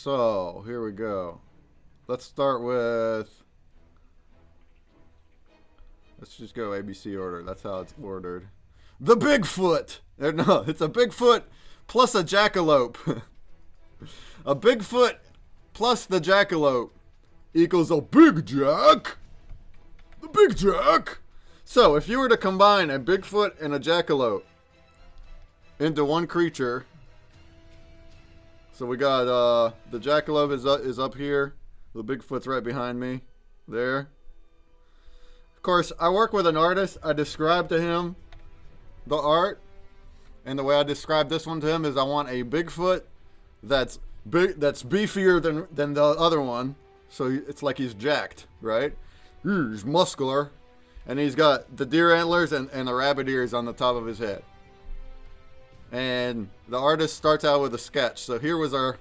So, here we go. Let's start with... Let's just go ABC order. That's how it's ordered. The Bigfoot! No, it's a Bigfoot plus a jackalope. A Bigfoot plus the jackalope equals a Big Jack. The Big Jack. So, if you were to combine a Bigfoot and a jackalope into one creature... So we got the jackalope is up here. The Bigfoot's right behind me. There. Of course, I work with an artist. I describe to him the art. And the way I describe this one to him is I want a Bigfoot that's beefier than the other one. So it's like he's jacked, right? He's muscular. And he's got the deer antlers and the rabbit ears on the top of his head. And the artist starts out with a sketch. So here was our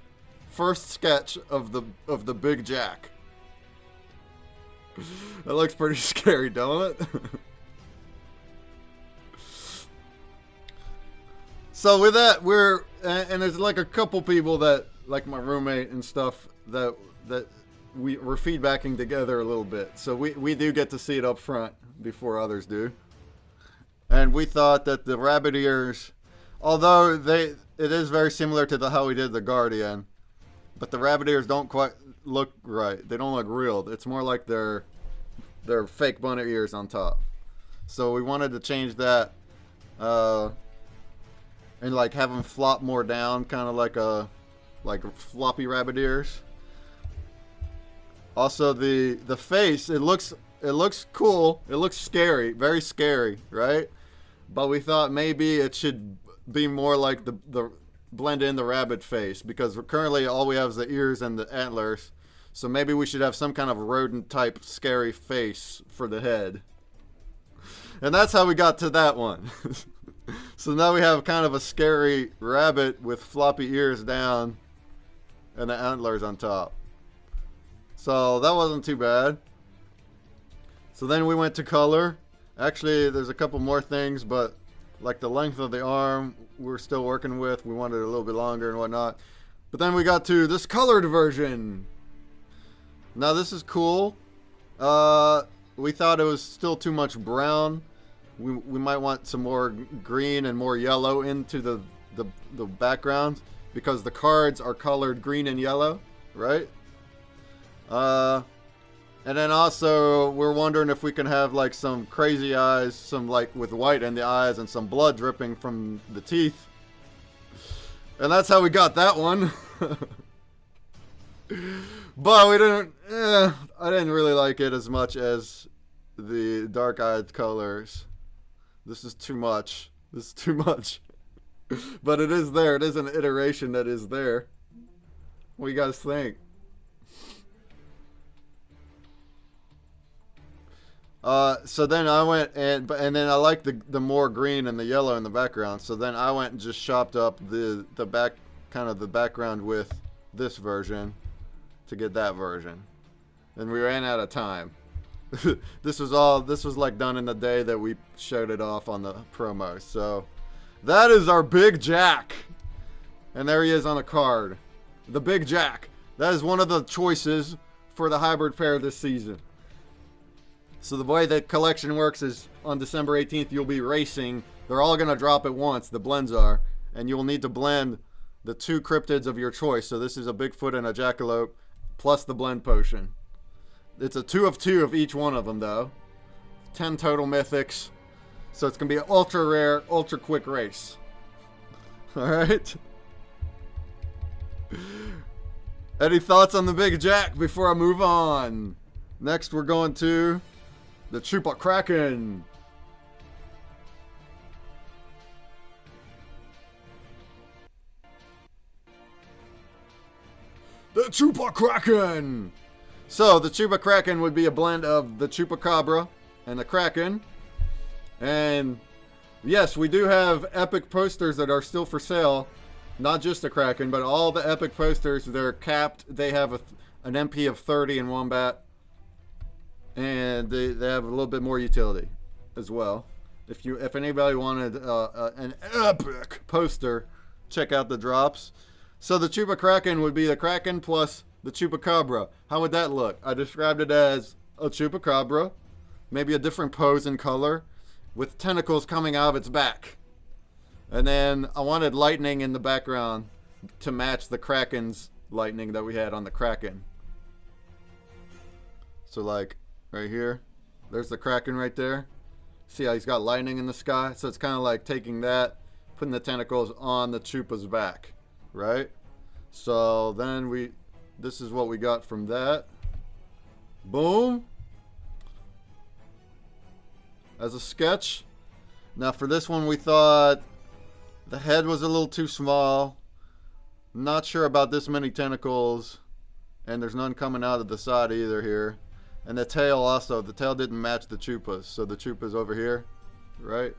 first sketch of the Big Jack. That looks pretty scary, don't it? So with that, and there's like a couple people that, like my roommate and stuff, that we're feedbacking together a little bit. So we do get to see it up front before others do. And we thought that the rabbit ears, although it is very similar to how we did the Guardian, but the rabbit ears don't quite look right. They don't look real. It's more like they're fake bunny ears on top. So we wanted to change that and like have them flop more down, kind of like floppy rabbit ears. Also the face, it looks cool. It looks scary, very scary, right? But we thought maybe it should be more like the blend in the rabbit face, because currently all we have is the ears and the antlers. So maybe we should have some kind of rodent type scary face for the head. And that's how we got to that one. So now we have kind of a scary rabbit with floppy ears down and the antlers on top. So that wasn't too bad. So then we went to color. Actually, there's a couple more things, but like the length of the arm, we're still working with. We wanted it a little bit longer and whatnot. But then we got to this colored version. Now this is cool. We thought it was still too much brown. We might want some more green and more yellow into the background, because the cards are colored green and yellow, right? And then also we're wondering if we can have like some crazy eyes, some like with white in the eyes and some blood dripping from the teeth. And that's how we got that one. But we didn't, I didn't really like it as much as the dark-eyed colors. This is too much. This is too much. But it is there. It is an iteration that is there. What do you guys think? So then I went and then I like the more green and the yellow in the background. So then I went and just chopped up the background with this version to get that version. And we ran out of time. This was like done in the day that we showed it off on the promo. So that is our Big Jack. And there he is on the card. The Big Jack. That is one of the choices for the hybrid pair this season. So the way the collection works is on December 18th, you'll be racing. They're all going to drop at once, the blends are. And you'll need to blend the two cryptids of your choice. So this is a Bigfoot and a jackalope, plus the blend potion. It's a 2 of 2 of each one of them, though. 10 total mythics. So it's going to be an ultra rare, ultra quick race. Alright? Any thoughts on the Big Jack before I move on? Next, we're going to the Chupa Kraken. The Chupa Kraken! So, the Chupa Kraken would be a blend of the Chupacabra and the Kraken. And, yes, we do have epic posters that are still for sale. Not just the Kraken, but all the epic posters, they're capped. They have an MP of 30 in Wombat. And they have a little bit more utility as well. If anybody wanted an epic poster, check out the drops. So the Chupa Kraken would be the Kraken plus the Chupacabra. How would that look? I described it as a Chupacabra, maybe a different pose and color, with tentacles coming out of its back. And then I wanted lightning in the background to match the Kraken's lightning that we had on the Kraken. So like right here, there's the Kraken right there. See how he's got lightning in the sky? So it's kind of like taking that, putting the tentacles on the Chupa's back, right? So then this is what we got from that. Boom. As a sketch. Now for this one we thought the head was a little too small. Not sure about this many tentacles. And there's none coming out of the side either here. And the tail also. The tail didn't match the Chupa's. So the Chupa's over here. Right?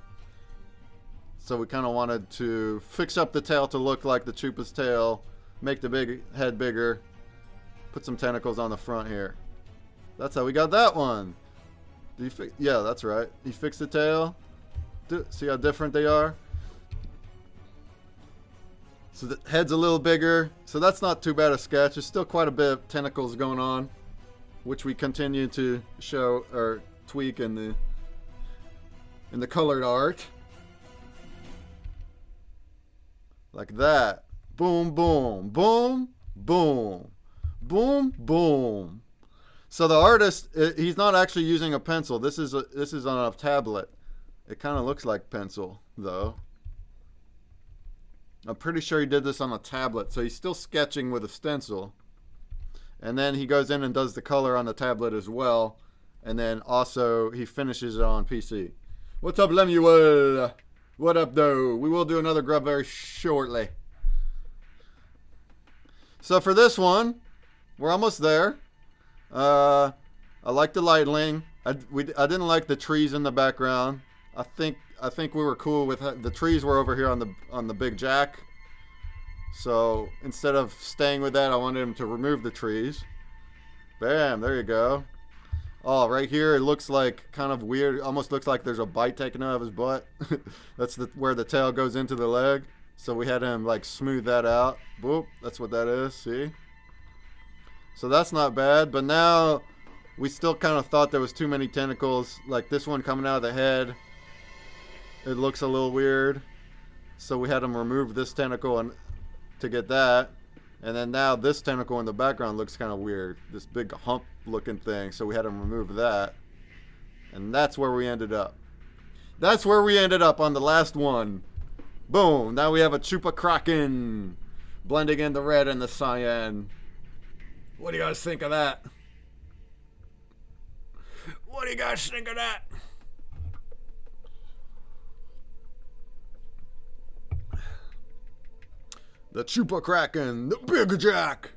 So we kind of wanted to fix up the tail to look like the Chupa's tail. Make the big head bigger. Put some tentacles on the front here. That's how we got that one. Yeah, that's right. You fix the tail. See how different they are? So the head's a little bigger. So that's not too bad a sketch. There's still quite a bit of tentacles going on, which we continue to show or tweak in the colored art. Like that. Boom, boom, boom, boom, boom, boom. So the artist, he's not actually using a pencil. This is on a tablet. It kind of looks like pencil, though. I'm pretty sure he did this on a tablet, so he's still sketching with a stencil. And then he goes in and does the color on the tablet as well. And then also he finishes it on PC. What's up, Lemuel? What up, though? We will do another grub very shortly. So for this one, we're almost there. I like the lightning. I didn't like the trees in the background. I think we were cool with the trees were over here on the big jack. So instead of staying with that, I wanted him to remove the trees. Bam, there you go. Oh, right here it looks like kind of weird. It almost looks like there's a bite taken out of his butt. That's where the tail goes into the leg. So we had him like smooth that out. Boop, that's what that is, see? So that's not bad, but now we still kind of thought there was too many tentacles. Like this one coming out of the head. It looks a little weird. So we had him remove this tentacle to get that. And then now this tentacle in the background looks kind of weird. This big hump looking thing. So we had him remove that. And that's where we ended up. That's where we ended up on the last one. Boom. Now we have a Chupa Kraken. Blending in the red and the cyan. What do you guys think of that? What do you guys think of that? The Chupa Kraken, the Big Jack.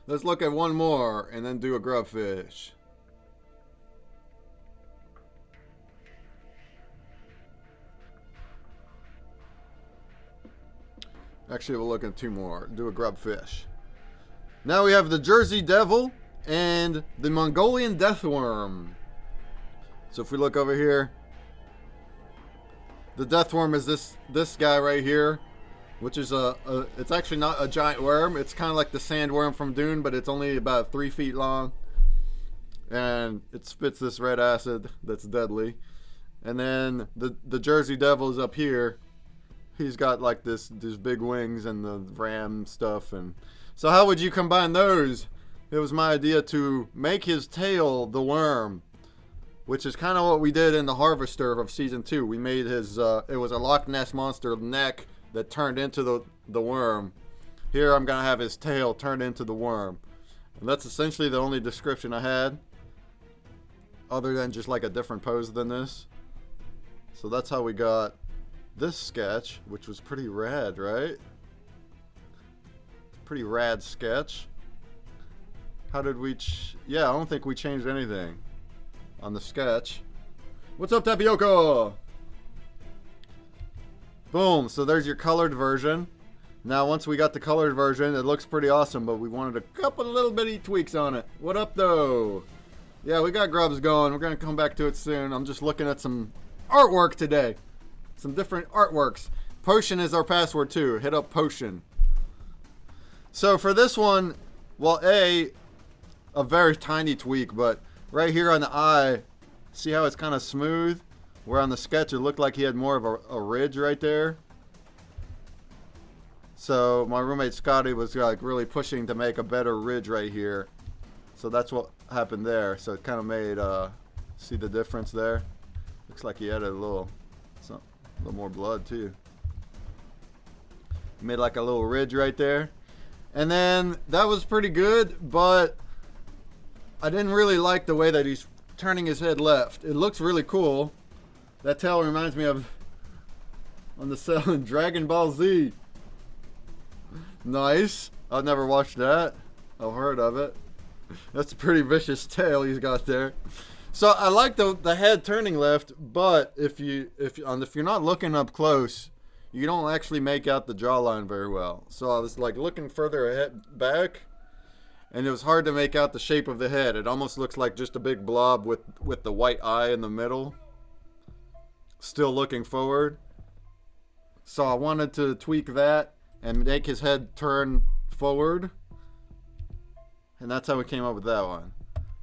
Let's look at one more and then do a grubfish. Actually, we'll look at two more. Do a grubfish. Now we have the Jersey Devil and the Mongolian Deathworm. So if we look over here, the Deathworm is this guy right here, which is it's actually not a giant worm. It's kind of like the sandworm from Dune, but it's only about 3 feet long. And it spits this red acid that's deadly. And then the Jersey Devil is up here. He's got like these big wings and the ram stuff. And so how would you combine those? It was my idea to make his tail the worm, which is kind of what we did in the Harvester of Season 2. We made his, it was a Loch Ness Monster neck that turned into the worm. Here I'm going to have his tail turned into the worm. And that's essentially the only description I had, other than just like a different pose than this. So that's how we got this sketch, which was pretty rad, right? Pretty rad sketch. How did we... yeah, I don't think we changed anything on the sketch. What's up, Tapioca? Boom, so there's your colored version. Now once we got the colored version, it looks pretty awesome, but we wanted a couple of little bitty tweaks on it. What up, though? Yeah, we got grubs going. We're going to come back to it soon. I'm just looking at some artwork today. Some different artworks. Potion is our password too. Hit up Potion. So for this one, well, a very tiny tweak, but right here on the eye, see how it's kind of smooth? Where on the sketch it looked like he had more of a ridge right there. So my roommate Scotty was like really pushing to make a better ridge right here. So that's what happened there. So it kind of made, see the difference there? Looks like he added a little more blood too. Made like a little ridge right there. And then that was pretty good, but I didn't really like the way that he's turning his head left. It looks really cool. That tail reminds me of on the cell in Dragon Ball Z. Nice. I've never watched that. I've heard of it. That's a pretty vicious tail he's got there. So I like the head turning left, but if you're not looking up close, you don't actually make out the jawline very well. So I was like looking further ahead back, and it was hard to make out the shape of the head. It almost looks like just a big blob with the white eye in the middle, still looking forward. So I wanted to tweak that and make his head turn forward. And that's how we came up with that one.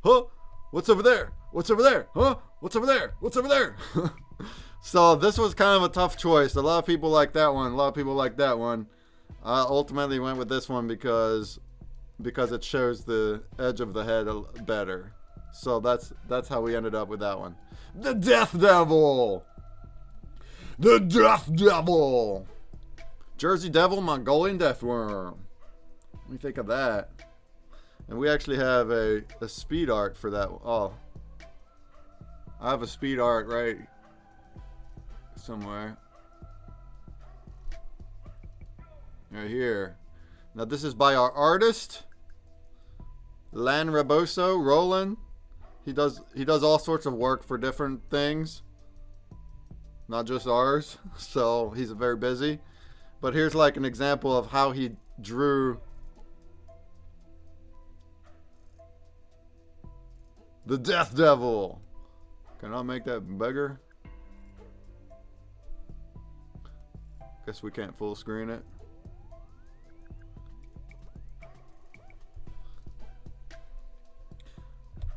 Huh? What's over there? What's over there? Huh? What's over there? What's over there? So this was kind of a tough choice. A lot of people like that one. A lot of people like that one. I ultimately went with this one because it shows the edge of the head better. So that's how we ended up with that one. The Death Devil! The Death Devil! Jersey Devil, Mongolian Deathworm. What do you think of that? And we actually have a speed art for that. Oh, I have a speed art right somewhere. Right here. Now this is by our artist, Lan Raboso, Roland. He does all sorts of work for different things, not just ours. So he's very busy. But here's like an example of how he drew the Death Devil. Can I make that bigger? Guess we can't full screen it.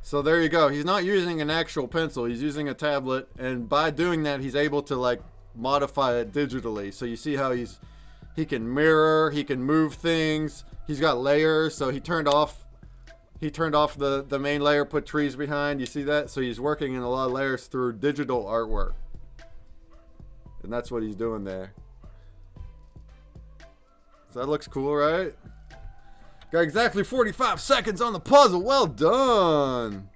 So there you go. He's not using an actual pencil. He's using a tablet, and by doing that, he's able to like modify it digitally. So you see how he can mirror, he can move things. He's got layers. So he turned off the main layer, put trees behind. You see that? So he's working in a lot of layers through digital artwork, and that's what he's doing there. So that looks cool, right? Got exactly 45 seconds on the puzzle. Well done.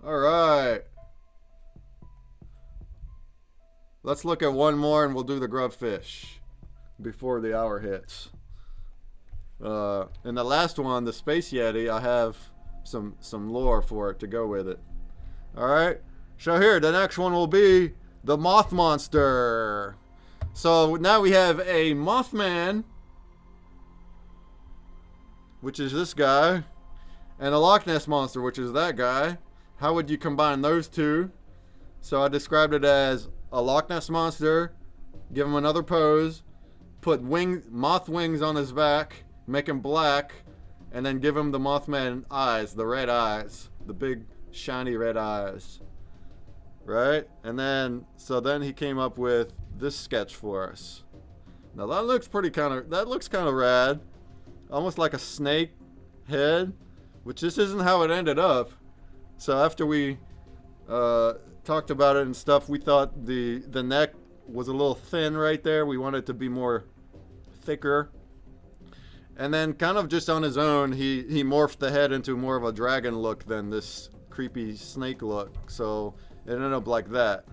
All right. Let's look at one more and we'll do the grubfish before the hour hits. In the last one, the Space Yeti, I have some lore for it to go with it. All right. So here, the next one will be the Moth Monster. So now we have a Mothman, which is this guy, and a Loch Ness Monster, which is that guy. How would you combine those two? So I described it as a Loch Ness Monster, give him another pose, put moth wings on his back, make him black, and then give him the Mothman eyes, the red eyes, the big shiny red eyes. Right? And then, so then he came up with this sketch for us. Now that looks kind of rad. Almost like a snake head, which this isn't how it ended up. So after we talked about it and stuff, we thought the neck was a little thin right there. We wanted it to be more thicker. And then kind of just on his own, he morphed the head into more of a dragon look than this creepy snake look. So it ended up like that.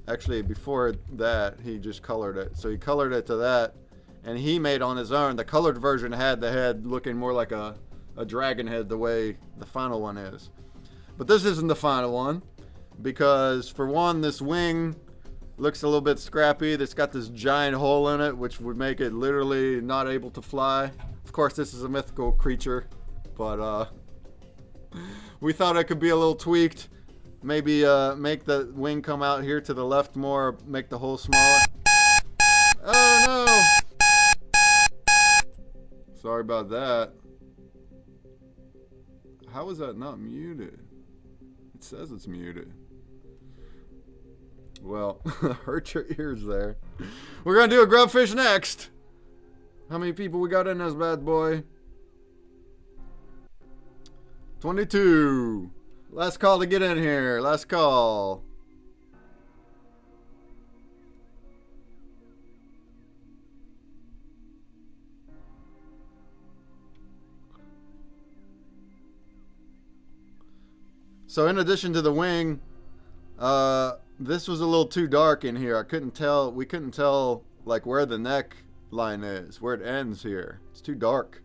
Actually, before that, he just colored it. So he colored it to that, and he made on his own. The colored version had the head looking more like a dragon head, the way the final one is. But this isn't the final one, because for one, this wing Looks a little bit scrappy. It's got this giant hole in it, which would make it literally not able to fly. Of course, this is a mythical creature, but we thought it could be a little tweaked. Maybe make the wing come out here to the left more, make the hole smaller. Oh no! Sorry about that. How is that not muted? It says it's muted. Well, hurt your ears there. We're gonna do a grubfish next. How many people we got in this bad boy? 22. Last call to get in here. Last call. So in addition to the wing, this was a little too dark in here. We couldn't tell like where the neck line is, where it ends here. It's too dark.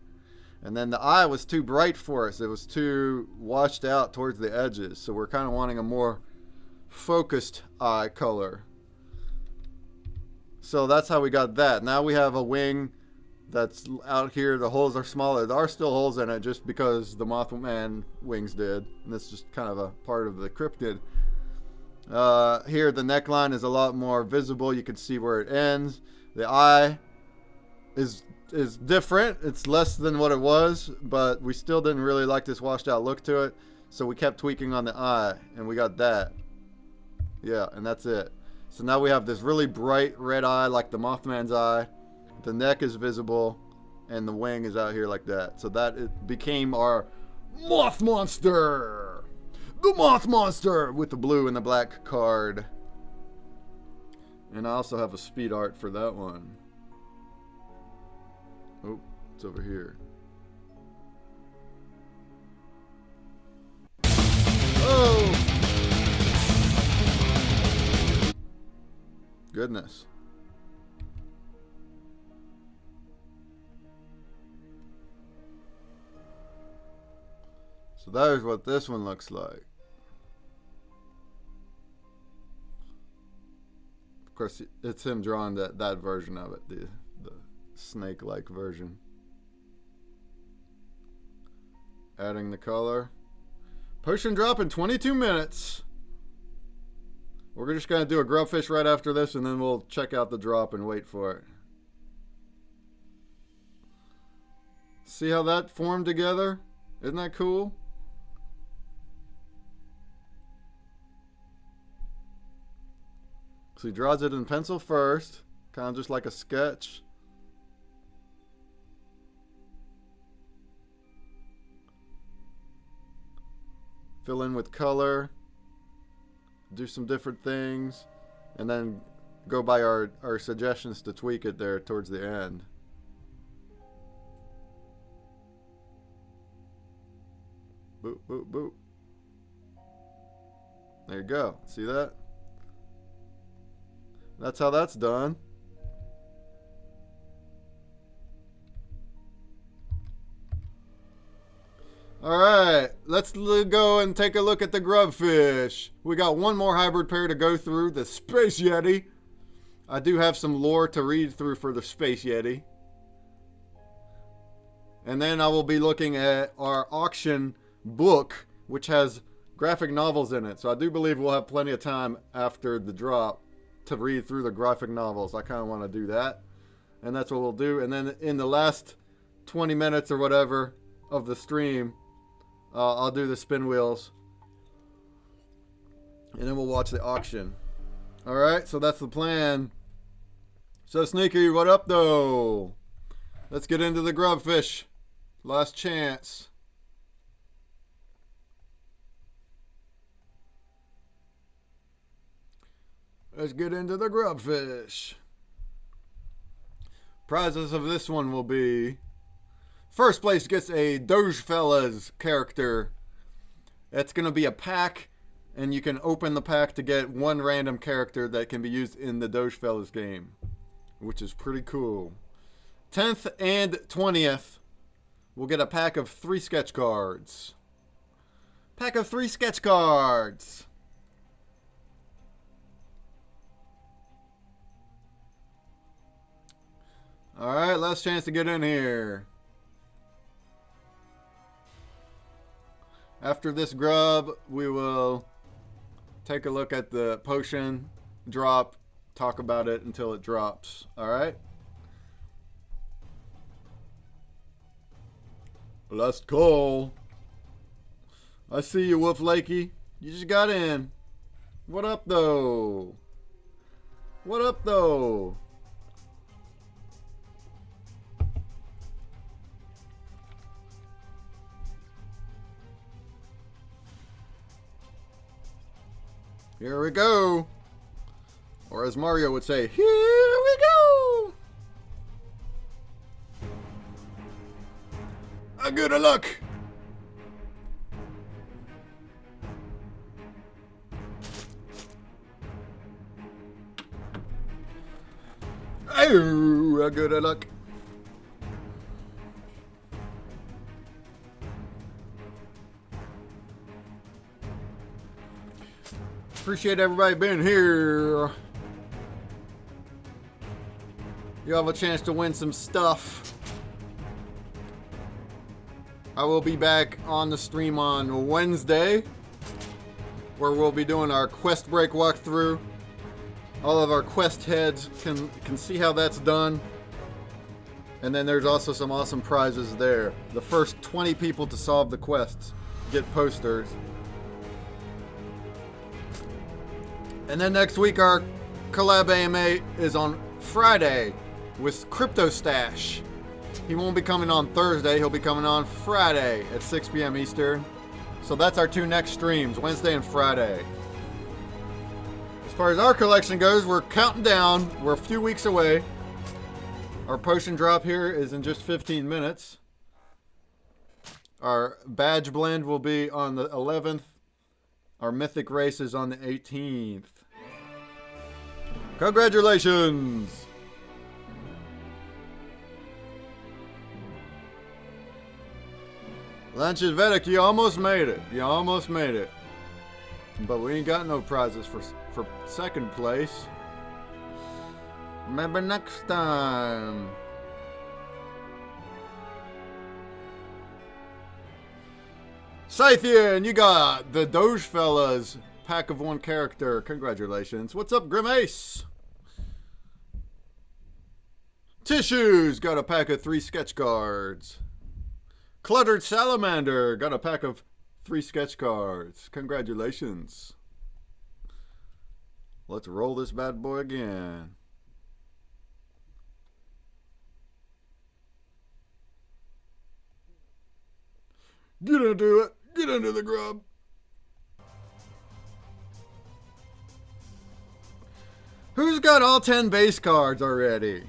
And then the eye was too bright for us. It was too washed out towards the edges. So we're kind of wanting a more focused eye color. So that's how we got that. Now we have a wing that's out here. The holes are smaller. There are still holes in it just because the Mothman wings did. And that's just kind of a part of the cryptid. Here the neckline is a lot more visible. You can see where it ends. The eye is different. It's less than what it was, but we still didn't really like this washed out look to it. So we kept tweaking on the eye and we got that. Yeah, and that's it. So now we have this really bright red eye like the Mothman's eye. The neck is visible and the wing is out here like that. So that it became our Moth Monster. The Moth Monster with the blue and the black card. And I also have a speed art for that one. Oh, it's over here. Oh! Goodness. So that is what this one looks like. Of course, it's him drawing that version of it, the snake-like version. Adding the color. Potion drop in 22 minutes. We're just going to do a grubfish right after this, and then we'll check out the drop and wait for it. See how that formed together? Isn't that cool? So he draws it in pencil first, kind of just like a sketch. Fill in with color, do some different things, and then go by our suggestions to tweak it there towards the end. Boop, boop, boop. There you go. See that? That's how that's done. Alright, let's go and take a look at the grubfish. We got one more hybrid pair to go through, the Space Yeti. I do have some lore to read through for the Space Yeti. And then I will be looking at our auction book, which has graphic novels in it. So I do believe we'll have plenty of time after the drop to read through the graphic novels. I kind of want to do that. And that's what we'll do. And then in the last 20 minutes or whatever of the stream, I'll do the spin wheels. And then we'll watch the auction. Alright, so that's the plan. So Sneaky, what up though? Let's get into the grubfish. Last chance. Let's get into the grubfish. Prizes of this one will be: first place gets a Dogefellas character. It's going to be a pack, and you can open the pack to get one random character that can be used in the Dogefellas game, which is pretty cool. 10th and 20th, we'll get a pack of 3 sketch cards. Pack of 3 sketch cards. Alright, last chance to get in here. After this grub, we will take a look at the potion drop, talk about it until it drops. Alright? Let's go. I see you, Wolf Lakey. You just got in. What up, though? What up, though? Here we go. Or as Mario would say, here we go. A good of luck. Oh, a good of luck. Appreciate everybody being here. You have a chance to win some stuff. I will be back on the stream on Wednesday, where we'll be doing our quest break walkthrough. All of our quest heads can see how that's done. And then there's also some awesome prizes there. The first 20 people to solve the quests get posters. And then next week our collab AMA is on Friday with Crypto Stash. He won't be coming on Thursday, he'll be coming on Friday at 6 p.m. Eastern. So that's our two next streams, Wednesday and Friday. As far as our collection goes, we're counting down. We're a few weeks away. Our potion drop here is in just 15 minutes. Our badge blend will be on the 11th. Our mythic race is on the 18th. Congratulations! Lanchet Vedic, you almost made it. You almost made it. But we ain't got no prizes for second place. Maybe next time. Scythian, you got the Doge Fellas pack of one character. Congratulations. What's up, Grimace? Tissues got a pack of 3 sketch cards. Cluttered Salamander got a pack of 3 sketch cards. Congratulations. Let's roll this bad boy again. Get into it. Get into the grub. Who's got all 10 base cards already?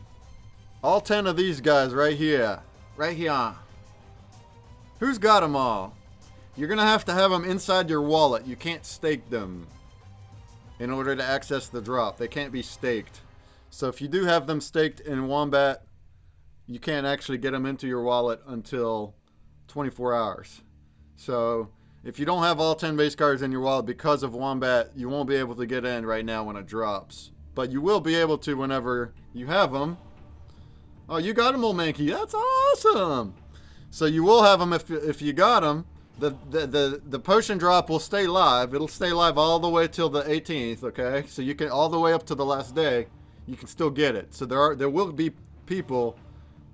All 10 of these guys right here. Right here. Who's got them all? You're going to have them inside your wallet. You can't stake them in order to access the drop. They can't be staked. So if you do have them staked in Wombat, you can't actually get them into your wallet until 24 hours. So if you don't have all 10 base cards in your wallet because of Wombat, you won't be able to get in right now when it drops. But you will be able to whenever you have them. Oh, you got them, old Mankey. That's awesome. So you will have them if you got them. The potion drop will stay live. It'll stay live all the way till the 18th, okay? So you can, all the way up to the last day, you can still get it. So there will be people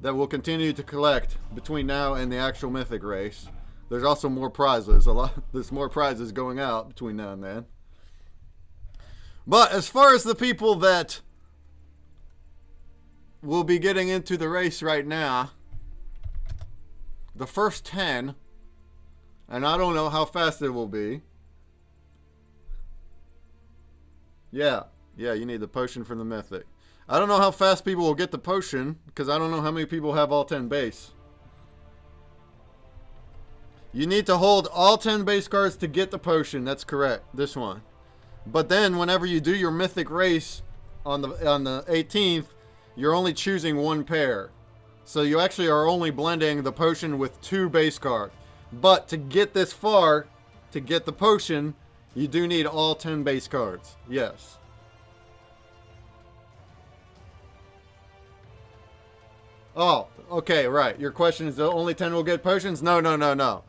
that will continue to collect between now and the actual mythic race. There's also more prizes. There's more prizes going out between now and then. But as far as the people that will be getting into the race right now, the first 10, and I don't know how fast it will be. Yeah, you need the potion from the mythic. I don't know how fast people will get the potion, because I don't know how many people have all 10 base. You need to hold all 10 base cards to get the potion. That's correct. This one. But then whenever you do your mythic race on the 18th, you're only choosing one pair. So you actually are only blending the potion with 2 base cards. But to get this far, to get the potion, you do need all 10 base cards. Yes. Oh, okay, right. Your question is the only 10 will get potions? No, no, no, no.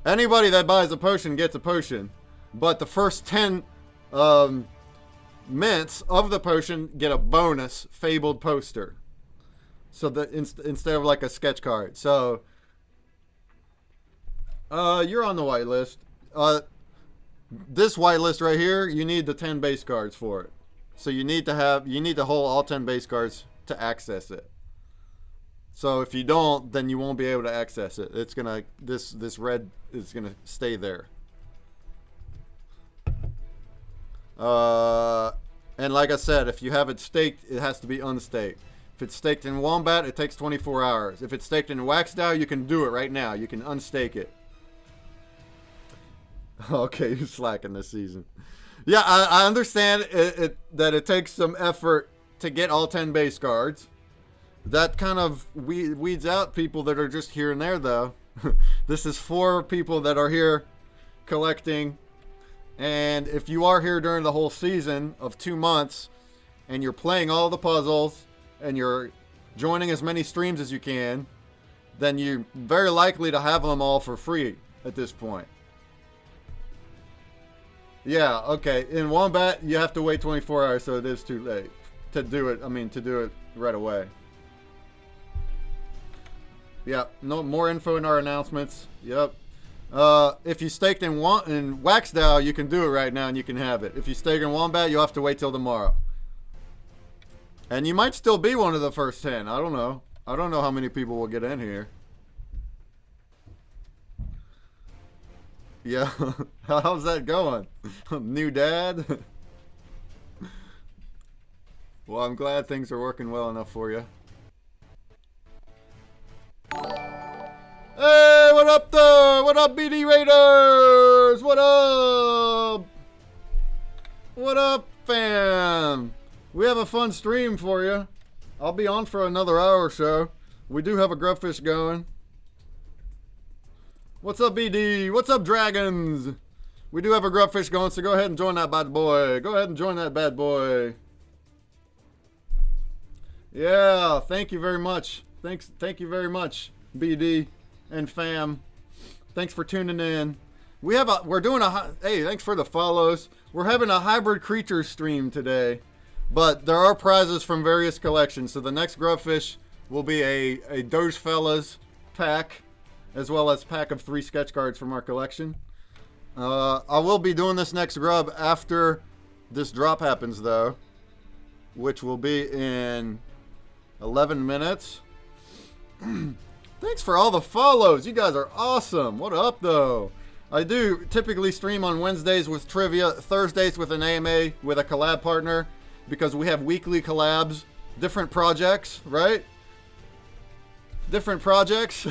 Anybody that buys a potion gets a potion. But the first 10 mints of the potion get a bonus Fabled poster. So that instead of like a sketch card. So you're on the whitelist. This whitelist right here, you need the 10 base cards for it. So you need to hold all 10 base cards to access it. So if you don't, then you won't be able to access it. It's gonna this red is gonna stay there. And like I said, if you have it staked, it has to be unstaked. If it's staked in Wombat, it takes 24 hours. If it's staked in WAXDAO, you can do it right now. You can unstake it. Okay, you're slacking this season. Yeah, I understand that it takes some effort to get all 10 base cards. That kind of weeds out people that are just here and there, though. This is for people that are here collecting. And if you are here during the whole season of 2 months, and you're playing all the puzzles, and you're joining as many streams as you can, then you're very likely to have them all for free at this point. Yeah, okay. In Wombat, you have to wait 24 hours, so it is too late to do it. I mean, to do it right away. Yeah, no more info in our announcements. Yep. If you staked in WAXDAO, you can do it right now and you can have it. If you stake in Wombat, you'll have to wait till tomorrow. And you might still be one of the first 10. I don't know. I don't know how many people will get in here. Yeah. How's that going? New dad? Well, I'm glad things are working well enough for you. Hey, what up though? What up, BD Raiders? What up? What up, fam? We have a fun stream for you. I'll be on for another hour or so. We do have a grubfish going. What's up, BD? What's up, dragons? We do have a grubfish going, so go ahead and join that bad boy. Go ahead and join that bad boy. Yeah, thank you very much. Thank you very much, BD and fam. Thanks for tuning in. We're doing a, hey, thanks for the follows. We're having a hybrid creature stream today, but there are prizes from various collections. So the next grubfish will be a Doge Fellas pack, as well as pack of 3 sketch cards from our collection. I will be doing this next grub after this drop happens though, which will be in 11 minutes. Thanks for all the follows. You guys are awesome. What up, though? I do typically stream on Wednesdays with trivia, Thursdays with an AMA with a collab partner, because we have weekly collabs, different projects, right? Different projects.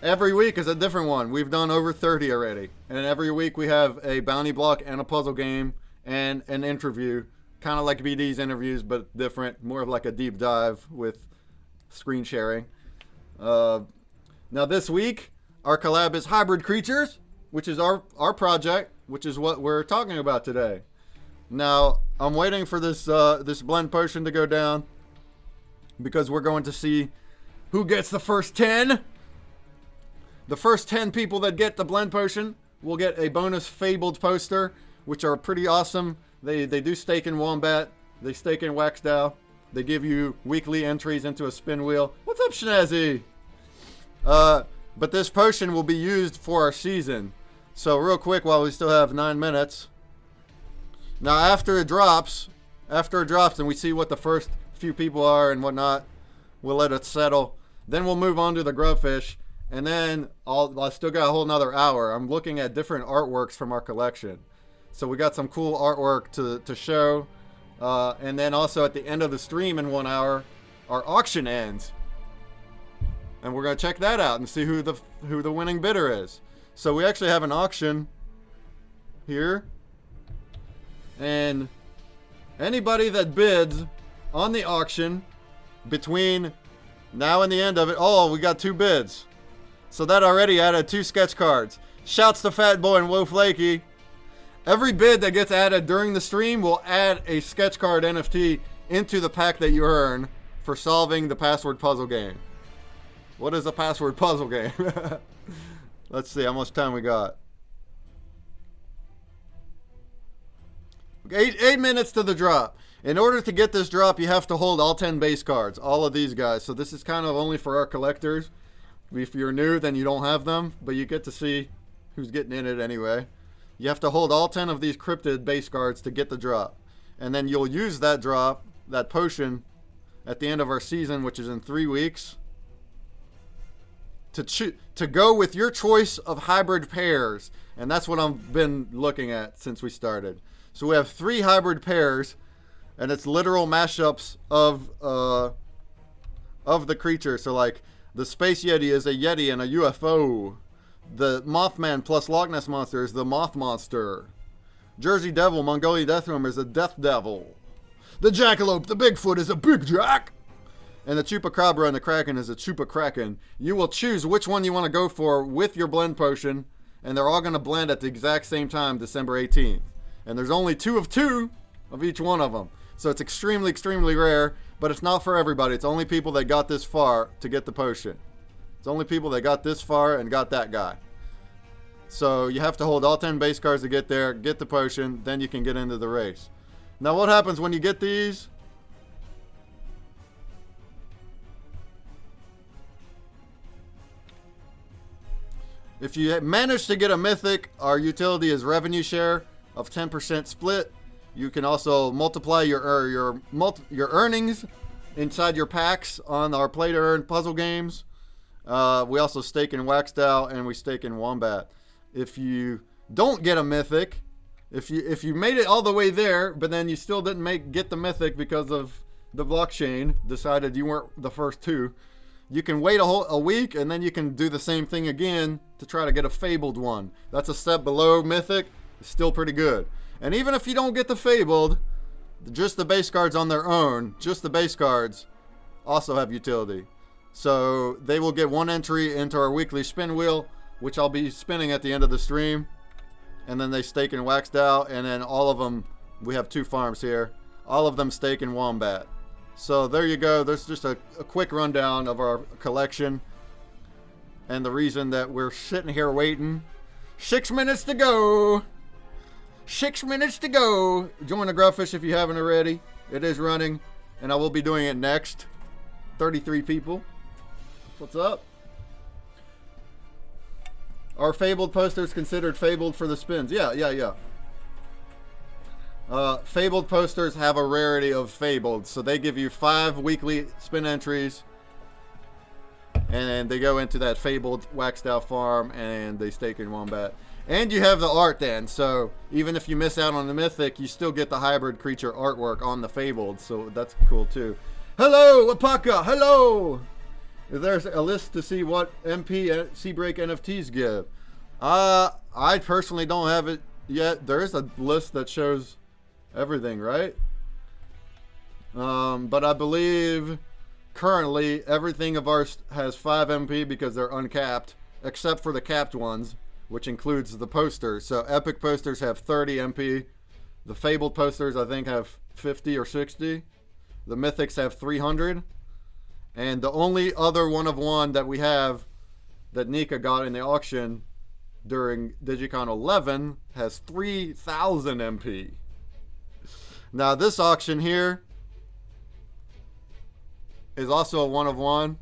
Every week is a different one. We've done over 30 already. And every week we have a bounty block and a puzzle game and an interview. Kind of like BD's interviews, but different. More of like a deep dive with screen sharing. Now this week, our collab is Hybrid Creatures, which is our project, which is what we're talking about today. Now, I'm waiting for this this blend potion to go down, because we're going to see who gets the first 10. The first 10 people that get the blend potion will get a bonus Fabled poster, which are pretty awesome. They do stake in Wombat. They stake in WAXDAO. They give you weekly entries into a spin wheel. What's up, Shnazzy? But this potion will be used for our season. So real quick, while we still have 9 minutes. Now after it drops and we see what the first few people are and whatnot, we'll let it settle. Then we'll move on to the grubfish. And then I'll still got a whole nother hour. I'm looking at different artworks from our collection. So we got some cool artwork to show. And then also at the end of the stream in 1 hour, our auction ends. And we're going to check that out and see who the winning bidder is. So we actually have an auction here. And anybody that bids on the auction between now and the end of it, oh, we got 2 bids. So that already added 2 sketch cards. Shouts to Fat Boy and Wo Flaky. Every bid that gets added during the stream will add a sketch card NFT into the pack that you earn for solving the password puzzle game. What is a password puzzle game? Let's see how much time we got. 8 minutes to the drop. In order to get this drop, you have to hold all 10 base cards. All of these guys. So this is kind of only for our collectors. If you're new, then you don't have them. But you get to see who's getting in it anyway. You have to hold all 10 of these cryptid base cards to get the drop. And then you'll use that drop, that potion, at the end of our season, which is in 3 weeks, to go with your choice of hybrid pairs. And that's what I've been looking at since we started. So we have 3 hybrid pairs, and it's literal mashups of the creature. So like the Space Yeti is a Yeti and a UFO. The Mothman plus Loch Ness Monster is the Moth Monster. Jersey Devil, Mongolia Deathworm is a Death Devil. The Jackalope, the Bigfoot is a Big Jack. And the Chupacabra and the Kraken is a Chupa Kraken. You will choose which one you want to go for with your blend potion, and they're all going to blend at the exact same time, December 18th. And there's only 2 of 2 of each one of them. So it's extremely, extremely rare, but it's not for everybody. It's only people that got this far to get the potion. It's only people that got this far and got that guy. So you have to hold all 10 base cards to get there, get the potion, then you can get into the race. Now what happens when you get these? If you manage to get a mythic, our utility is revenue share of 10% split. You can also multiply your earnings inside your packs on our play to earn puzzle games. We also stake in Waxed Out and we stake in Wombat. If you don't get a mythic, if you made it all the way there, but then you still didn't get the mythic because of the blockchain decided you weren't the first 2, you can wait a week and then you can do the same thing again to try to get a Fabled one. That's a step below mythic. It's still pretty good. And even if you don't get the Fabled, just the base cards on their own, just the base cards, also have utility. So they will get 1 entry into our weekly spin wheel, which I'll be spinning at the end of the stream. And then they stake in Waxed Out, and then all of them, we have 2 farms here, all of them stake in Wombat. So there you go. There's just a quick rundown of our collection. And the reason that we're sitting here waiting. 6 minutes to go. 6 minutes to go. Join the Grubfish if you haven't already. It is running, and I will be doing it next. 33 people. What's up? Are Fabled posters considered Fabled for the spins? Yeah. Fabled posters have a rarity of Fabled, so they give you 5 weekly spin entries, and they go into that Fabled Waxed Out farm, and they stake in Wombat. And you have the art then, so even if you miss out on the mythic, you still get the hybrid creature artwork on the Fabled, so that's cool too. Hello, Apaka, hello! There's a list to see what MP CBreak NFTs give. I personally don't have it yet. There is a list that shows everything, right? But I believe currently everything of ours has 5 MP because they're uncapped, except for the capped ones, which includes the posters. So Epic posters have 30 MP. The Fabled posters, I think, have 50 or 60. The Mythics have 300. And the only other one of one that we have that Nika got in the auction during Digicon 11 has 3,000 MP. Now this auction here is also a one of one,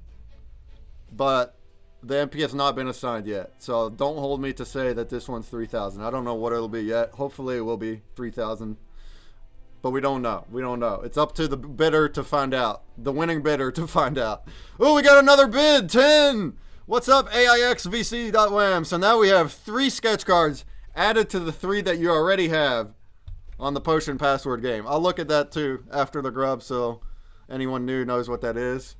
but the MP has not been assigned yet. So don't hold me to say that this one's 3,000. I don't know what it'll be yet. Hopefully it will be 3,000. But we don't know. We don't know. It's up to the bidder to find out. The winning bidder to find out. Oh, we got another bid. 10. What's up, AIXVC.wham? So now we have 3 sketch cards added to the 3 that you already have on the Potion Password game. I'll look at that too after the grub so anyone new knows what that is.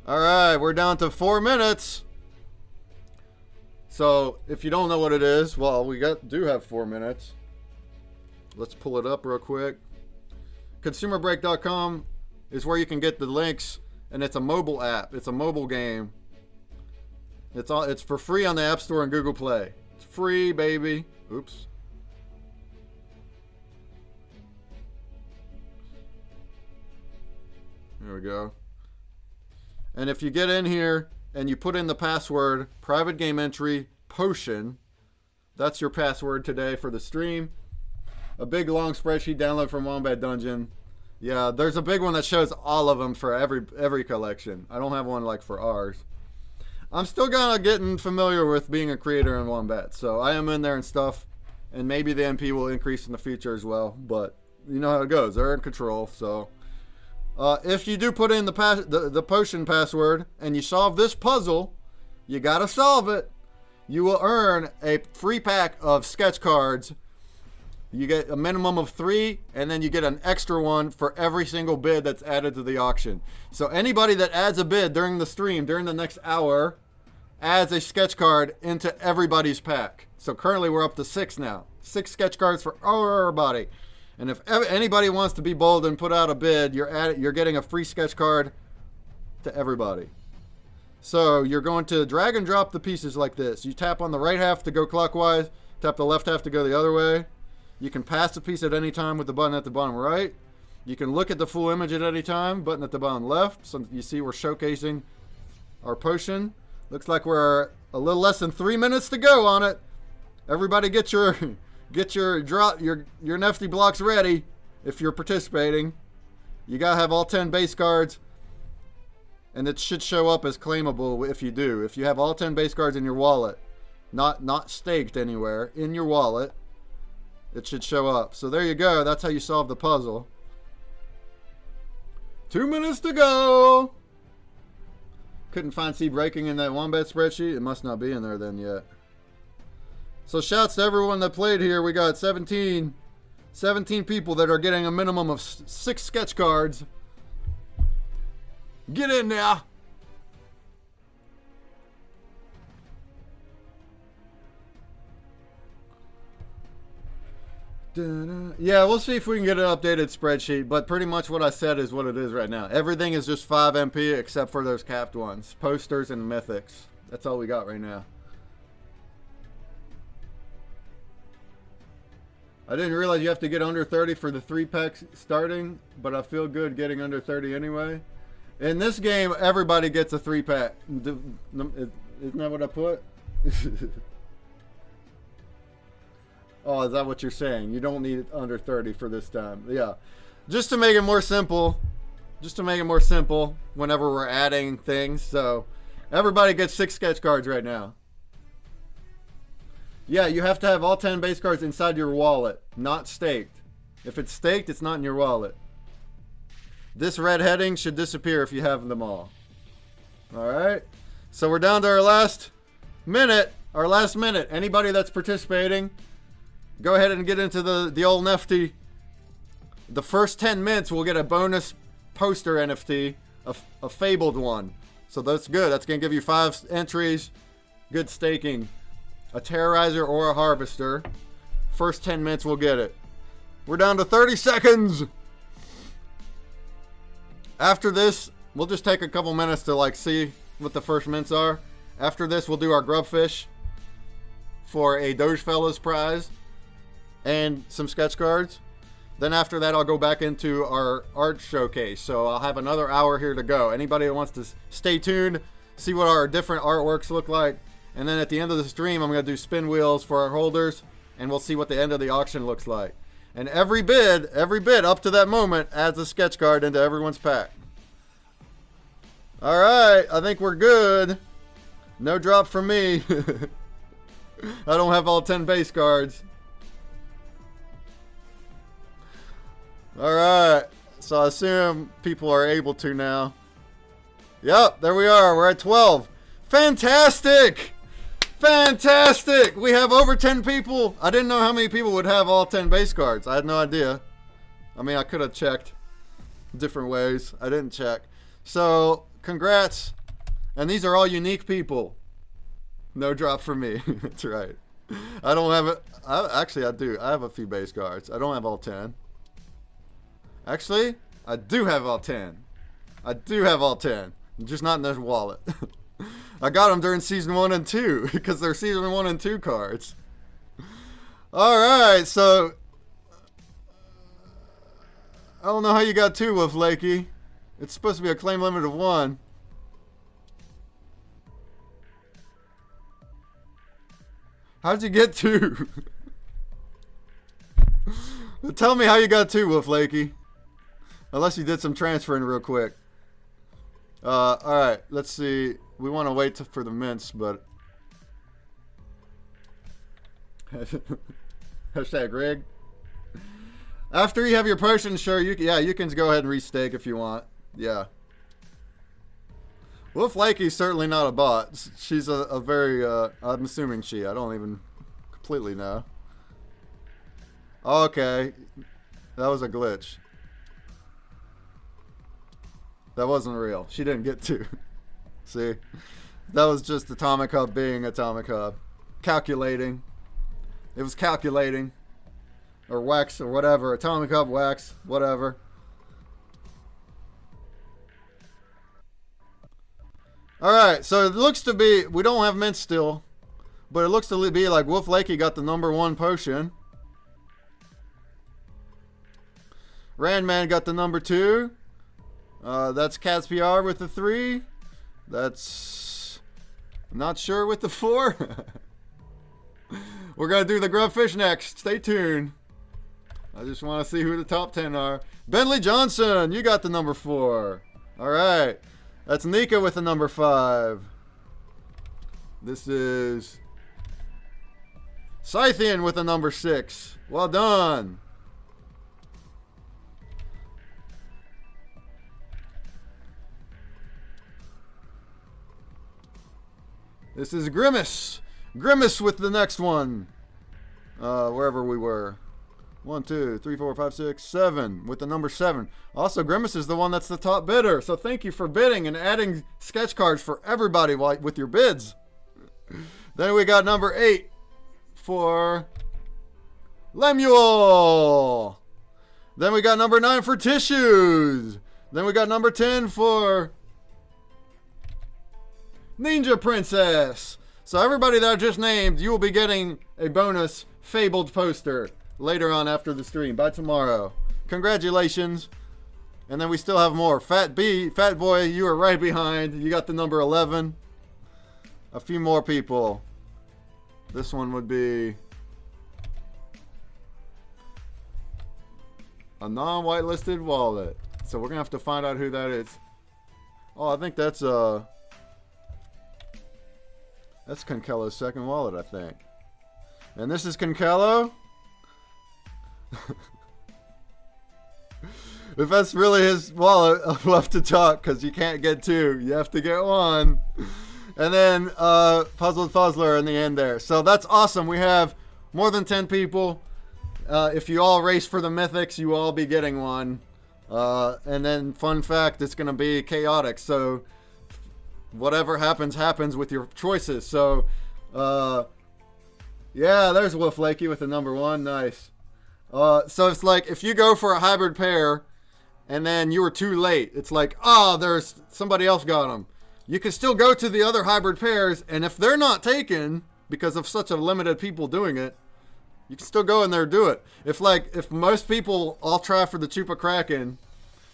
Alright, we're down to 4 minutes. So if you don't know what it is, well, we do have 4 minutes. Let's pull it up real quick. ConsumerBreak.com is where you can get the links, and it's a mobile app. It's a mobile game. It's for free on the App Store and Google Play. It's free, baby. Oops. There we go. And if you get in here and you put in the password, private game entry, potion, that's your password today for the stream. A big long spreadsheet download from Wombat Dungeon. Yeah, there's a big one that shows all of them for every collection. I don't have one like for ours. I'm still kind of getting familiar with being a creator in Wombat, so I am in there and stuff, and maybe the MP will increase in the future as well, but you know how it goes. They're in control, so if you do put in the potion password and you solve this puzzle, you gotta solve it. You will earn a free pack of sketch cards. You get a minimum of 3, and then you get an extra one for every single bid that's added to the auction. So anybody that adds a bid during the stream, during the next hour, adds a sketch card into everybody's pack. So currently we're up to 6 now. 6 sketch cards for everybody. And if anybody wants to be bold and put out a bid, you're getting a free sketch card to everybody. So you're going to drag and drop the pieces like this. You tap on the right half to go clockwise, tap the left half to go the other way. You can pass the piece at any time with the button at the bottom right. You can look at the full image at any time, button at the bottom left. So you see we're showcasing our potion. Looks like we're a little less than 3 minutes to go on it. Everybody get your NFT blocks ready if you're participating. You gotta have all 10 base cards, and it should show up as claimable if you do. If you have all 10 base cards in your wallet, not staked anywhere, in your wallet, it should show up. So there you go. That's how you solve the puzzle. 2 minutes to go. Couldn't find seed breaking in that Wombat spreadsheet. It must not be in there then yet. So shouts to everyone that played here. We got 17 people that are getting a minimum of 6 sketch cards. Get in now. Yeah, we'll see if we can get an updated spreadsheet, but pretty much what I said is what it is right now. Everything is just 5 MP except for those capped ones. Posters and mythics. That's all we got right now. I didn't realize you have to get under 30 for the 3 packs starting, but I feel good getting under 30 anyway. In this game, everybody gets a 3 pack. Isn't that what I put? Oh, is that what you're saying? You don't need under 30 for this time. Yeah. Just to make it more simple. Whenever we're adding things. So, everybody gets 6 sketch cards right now. Yeah, you have to have all 10 base cards inside your wallet. Not staked. If it's staked, it's not in your wallet. This red heading should disappear if you have them all. Alright. So, we're down to our last minute. Anybody that's participating, go ahead and get into the old NFT. The first 10 mints will get a bonus poster NFT, a Fabled one. So that's good. That's going to give you 5 entries. Good staking. A Terrorizer or a Harvester. First 10 mints will get it. We're down to 30 seconds. After this, we'll just take a couple minutes to see what the first mints are. After this, we'll do our Grubfish for a Dogefellas prize and some sketch cards. Then after that, I'll go back into our art showcase. So I'll have another hour here to go. Anybody that wants to stay tuned, see what our different artworks look like. And then at the end of the stream, I'm going to do spin wheels for our holders, and we'll see what the end of the auction looks like. And every bid up to that moment adds a sketch card into everyone's pack. All right, I think we're good. No drop from me. I don't have all 10 base cards. Alright, so I assume people are able to now. Yep, there we are. We're at 12. Fantastic! Fantastic! We have over 10 people. I didn't know how many people would have all 10 base cards. I had no idea. I mean, I could have checked different ways. I didn't check. So, congrats. And these are all unique people. No drop for me. That's right. I don't have it. Actually, I do. I have a few base cards. I don't have all 10. Actually, I do have all 10. Just not in this wallet. I got them during Season 1 and 2. Because they're Season 1 and 2 cards. Alright, so I don't know how you got 2, Wolf Lakey. It's supposed to be a claim limit of 1. How'd you get 2? Tell me how you got 2, Wolf Lakey. Unless you did some transferring real quick. Alright, let's see. We want to wait for the mints, but... Hashtag rig. After you have your potion, sure, you can go ahead and restake if you want. Yeah. Wolf Lakey's certainly not a bot. She's a very, I'm assuming I don't even completely know. Okay. That was a glitch. That wasn't real. She didn't get 2. See? That was just Atomic Hub being Atomic Hub. Calculating. It was calculating. Or Wax or whatever. Atomic Hub, Wax, whatever. Alright, so it looks to be... We don't have mint still. But it looks to be like Wolf Lakey got the number 1 potion. Randman got the number 2. That's Cats PR with the 3. That's... I'm not sure with the 4. We're going to do the Grubfish next. Stay tuned. I just want to see who the top 10 are. Bentley Johnson, you got the number 4. Alright. That's Nika with the number 5. This is... Scythian with the number 6. Well done. This is Grimace. Grimace with the next one. Wherever we were. 1, 2, 3, 4, 5, 6, 7 with the number 7. Also, Grimace is the one that's the top bidder. So thank you for bidding and adding sketch cards for everybody with your bids. Then we got number 8 for Lemuel. Then we got number 9 for Tissues. Then we got number 10 for Ninja Princess. So everybody that I just named, you will be getting a bonus Fabled poster later on after the stream, by tomorrow. Congratulations. And then we still have more. Fat Boy, you are right behind. You got the number 11. A few more people. This one would be a non-whitelisted wallet. So we're going to have to find out who that is. Oh, I think that's Conkello's second wallet, I think. And this is Conkello. If that's really his wallet, I'll have to talk because you can't get 2. You have to get 1. And then Puzzled Fuzzler in the end there. So that's awesome. We have more than 10 people. If you all race for the mythics, you will all be getting one. And then fun fact, it's going to be chaotic. So whatever happens, happens with your choices. So yeah, there's Wolf Lakey with the number 1. Nice. So it's like if you go for a hybrid pair and then you were too late, it's like, oh, there's somebody else got them. You can still go to the other hybrid pairs, and if they're not taken because of such a limited people doing it, you can still go in there and do it. If most people all try for the Chupa Kraken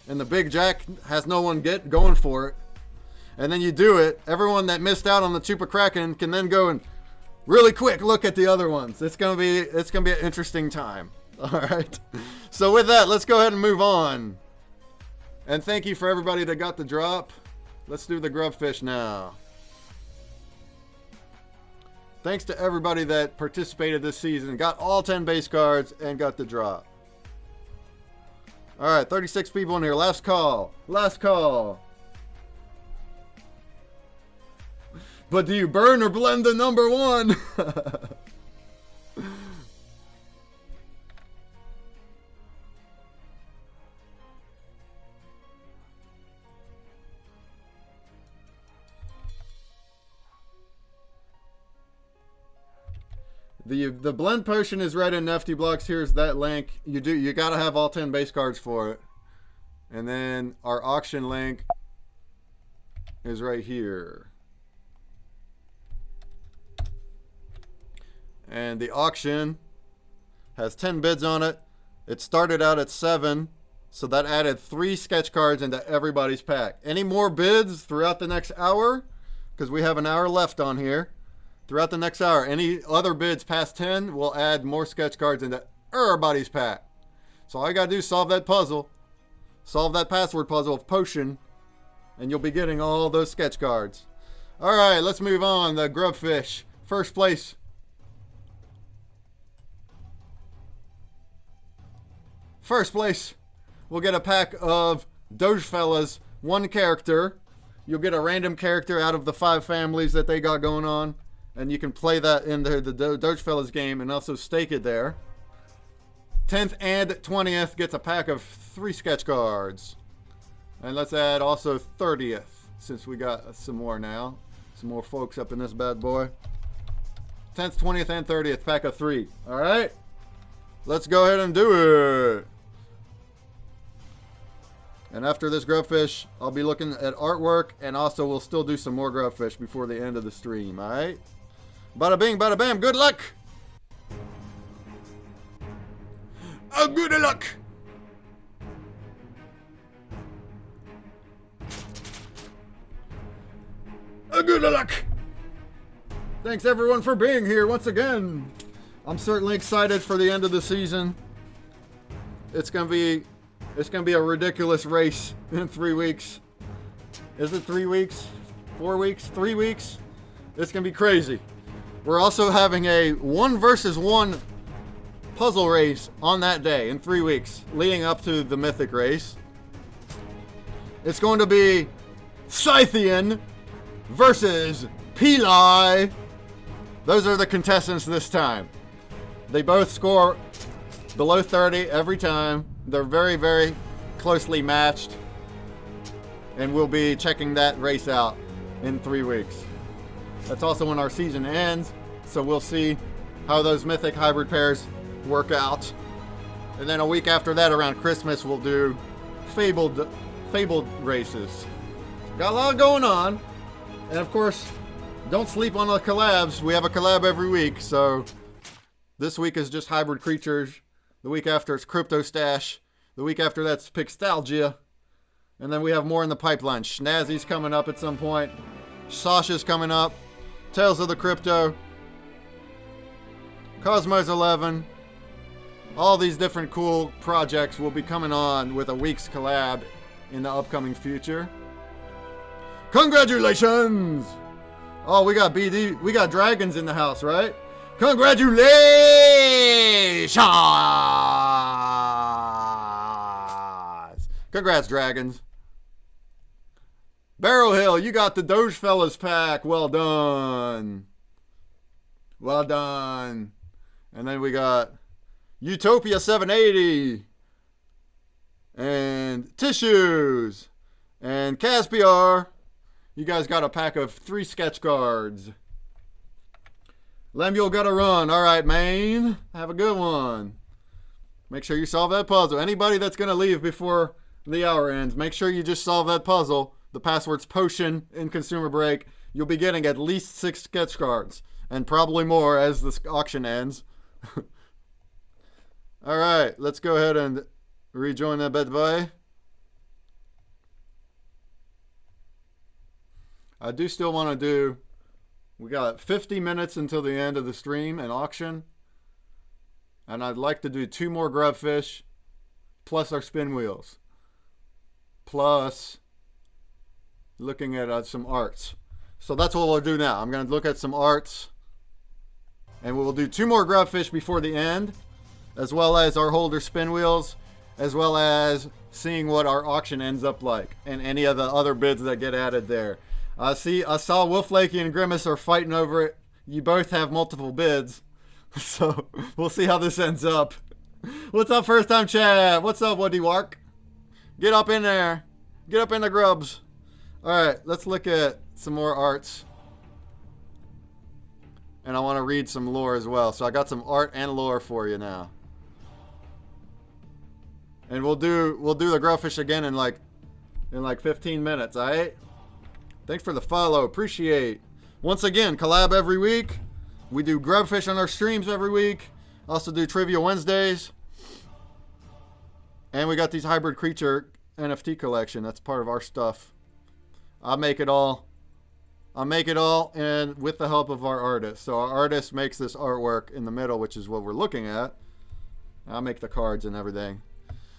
and the Big Jack has no one going for it, and then you do it, everyone that missed out on the Chupa Kraken can then go and really quick look at the other ones. It's gonna be an interesting time. All right. So with that, let's go ahead and move on. And thank you for everybody that got the drop. Let's do the Grubfish now. Thanks to everybody that participated this season, got all 10 base cards, and got the drop. All right, 36 people in here. Last call. Last call. But do you burn or blend the number 1? The blend potion is right in NFT blocks. Here's that link. You gotta have all 10 base cards for it. And then our auction link is right here. And the auction has 10 bids on it. It started out at 7. So that added 3 sketch cards into everybody's pack. Any more bids throughout the next hour? Because we have an hour left on here. Throughout the next hour, any other bids past 10 will add more sketch cards into everybody's pack. So all you gotta do is solve that puzzle. Solve that password puzzle of potion. And you'll be getting all those sketch cards. Alright, let's move on. The Grubfish. First place. First place. We'll get a pack of Dogefellas, 1 character. You'll get a random character out of the 5 families that they got going on. And you can play that in the Dogefellas game and also stake it there. 10th and 20th gets a pack of 3 sketch cards. And let's add also 30th, since we got some more now. Some more folks up in this bad boy. 10th, 20th, and 30th, pack of 3. Alright? Let's go ahead and do it. And after this Grubfish, I'll be looking at artwork, and also we'll still do some more Grubfish before the end of the stream, alright? Bada bing, bada bam, good luck! Oh, good luck! Oh, good luck! Thanks everyone for being here once again. I'm certainly excited for the end of the season. It's gonna be a ridiculous race in 3 weeks. Is it 3 weeks? 4 weeks? 3 weeks? It's gonna be crazy. We're also having a 1 versus 1 puzzle race on that day in 3 weeks, leading up to the Mythic race. It's going to be Scythian versus Peli. Those are the contestants this time. They both score below 30 every time. They're very, very closely matched. And we'll be checking that race out in 3 weeks. That's also when our season ends. So we'll see how those Mythic hybrid pairs work out. And then a week after that, around Christmas, we'll do Fabled races. Got a lot going on. And of course, don't sleep on the collabs. We have a collab every week. So this week is just hybrid creatures. The week after it's Crypto Stash. The week after that's Pixtalgia. And then we have more in the pipeline. Schnazzy's coming up at some point. Sasha's coming up. Tales of the Crypto. Cosmos 11. All these different cool projects will be coming on with a week's collab in the upcoming future. Congratulations! Oh, we got BD. We got dragons in the house, right? Congratulations! Congrats, dragons. Barrel Hill, you got the Dogefellas pack. Well done. Well done. And then we got Utopia 780. And Tissues. And Caspiar. You guys got a pack of 3 sketch cards. Lemuel got a run. All right, man. Have a good one. Make sure you solve that puzzle. Anybody that's going to leave before the hour ends, make sure you just solve that puzzle. The password's potion in ConsumerBreak. You'll be getting at least 6 sketch cards. And probably more as this auction ends. All right, let's go ahead and rejoin that bad boy. I do still want to do, we got 50 minutes until the end of the stream and auction. And I'd like to do 2 more Grubfish, plus our spin wheels. Plus looking at some arts. So that's what we'll do now. I'm going to look at some arts. And we'll do 2 more Grubfish before the end. As well as our holder spin wheels. As well as seeing what our auction ends up like. And any of the other bids that get added there. I saw Wolflakey and Grimace are fighting over it. You both have multiple bids. So, we'll see how this ends up. What's up, first time chat? What's up, Woody Wark? Get up in there. Get up in the grubs. Alright, let's look at some more arts. And I want to read some lore as well. So I got some art and lore for you now. And we'll do the Grubfish again in like 15 minutes, alright? Thanks for the follow. Appreciate. Once again, collab every week. We do Grubfish on our streams every week. Also do Trivia Wednesdays. And we got these hybrid creature NFT collection. That's part of our stuff. I'll make it all. And with the help of our artist. So our artist makes this artwork in the middle, which is what we're looking at. I'll make the cards and everything.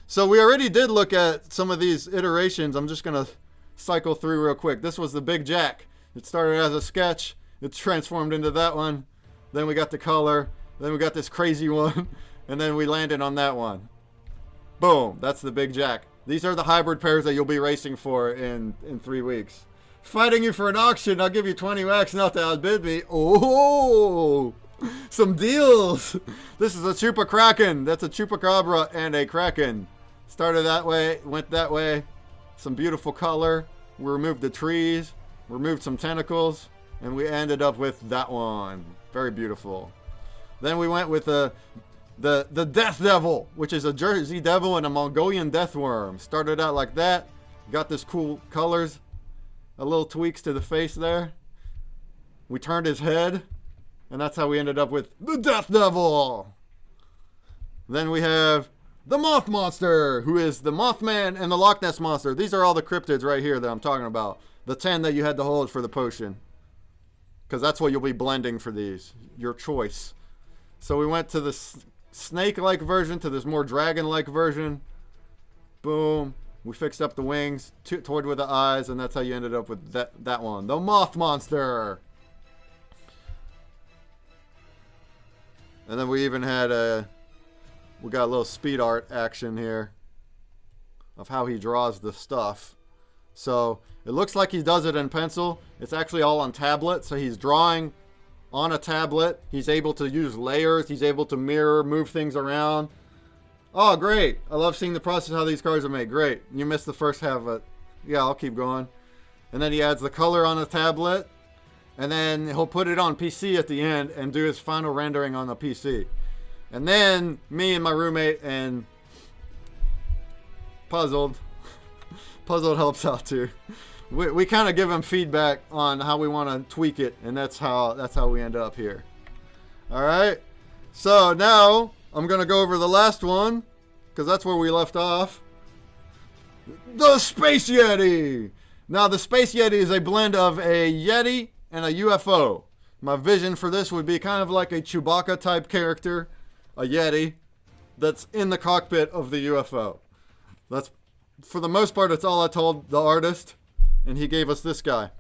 So we already did look at some of these iterations. I'm just going to cycle through real quick. This was the Big Jack. It started as a sketch. It transformed into that one. Then we got the color. Then we got this crazy one. And then we landed on that one. Boom. That's the Big Jack. These are the hybrid pairs that you'll be racing for in 3 weeks. Fighting you for an auction. I'll give you 20 wax not to outbid me. Oh, some deals. This is a Chupa Kraken. That's a Chupacabra and a Kraken. Started that way, went that way. Some beautiful color. We removed the trees, removed some tentacles, and we ended up with that one. Very beautiful. Then we went with the Death Devil, which is a Jersey Devil and a Mongolian Death Worm. Started out like that. Got this cool colors. A little tweaks to the face there. We turned his head, and that's how we ended up with the Death Devil. Then we have the Moth Monster, who is the Mothman and the Loch Ness Monster. These are all the cryptids right here that I'm talking about. The 10 that you had to hold for the potion. Because that's what you'll be blending for these. Your choice. So we went to the snake-like version to this more dragon-like version. Boom. We fixed up the wings, toyed with the eyes, and that's how you ended up with that one. The Moth Monster. And then we even had we got a little speed art action here of how he draws the stuff. So it looks like he does it in pencil. It's actually all on tablet. So he's drawing on a tablet. He's able to use layers. He's able to mirror, move things around. Oh, great. I love seeing the process how these cards are made. Great. You missed the first half of it. Yeah, I'll keep going. And then he adds the color on a tablet. And then he'll put it on PC at the end and do his final rendering on the PC. And then me and my roommate and Puzzled helps out too. We kind of give him feedback on how we want to tweak it. And that's how we end up here. All right. So now I'm going to go over the last one, because that's where we left off. The Space Yeti! Now, the Space Yeti is a blend of a Yeti and a UFO. My vision for this would be kind of like a Chewbacca-type character, a Yeti, that's in the cockpit of the UFO. That's, for the most part, that's all I told the artist, and he gave us this guy,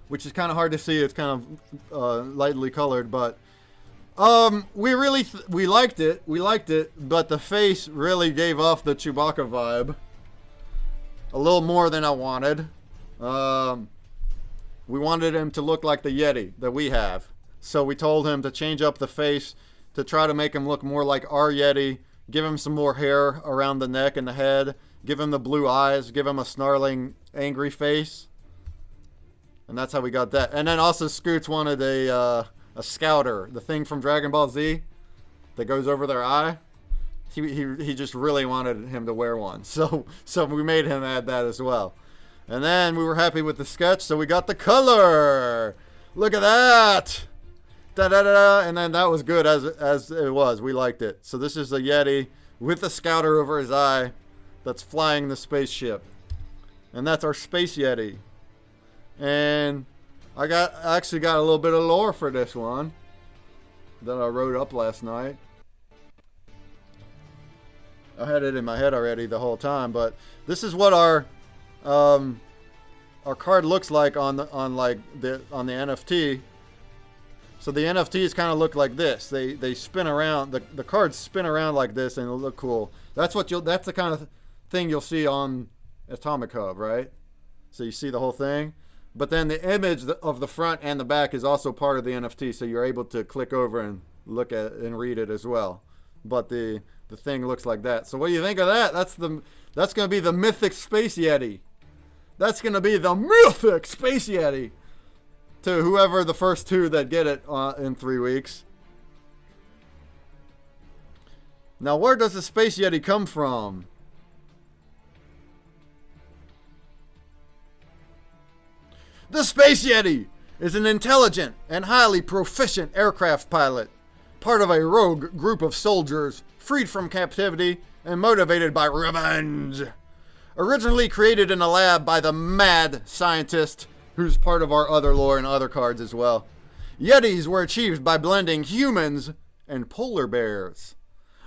which is kind of hard to see. It's kind of lightly colored, but we liked it. We liked it, but the face really gave off the Chewbacca vibe. A little more than I wanted. We wanted him to look like the Yeti that we have. So we told him to change up the face to try to make him look more like our Yeti. Give him some more hair around the neck and the head. Give him the blue eyes. Give him a snarling, angry face. And that's how we got that. And then also Scoots wanted a scouter, the thing from Dragon Ball Z that goes over their eye. He just really wanted him to wear one, so we made him add that as well. And then we were happy with the sketch, so we got the color. Look at that, da da da, and then that was good as it was. We liked it. So this is a Yeti with a scouter over his eye that's flying the spaceship, and that's our Space Yeti. And I actually got a little bit of lore for this one that I wrote up last night. I had it in my head already the whole time, but this is what our card looks like on the NFT. So the NFTs kind of look like this. They spin around. The cards spin around like this, and it'll look cool. That's the kind of thing you'll see on Atomic Hub, right? So you see the whole thing. But then the image of the front and the back is also part of the NFT, so you're able to click over and look at it and read it as well. But the thing looks like that. So what do you think of that? That's going to be the Mythic Space Yeti. That's going to be the Mythic Space Yeti to whoever the first two that get it in 3 weeks. Now, where does the Space Yeti come from? The Space Yeti is an intelligent and highly proficient aircraft pilot part of a rogue group of soldiers freed from captivity and motivated by revenge. Originally created in a lab by the mad scientist, who's part of our other lore and other cards as well. Yetis were achieved by blending humans and polar bears.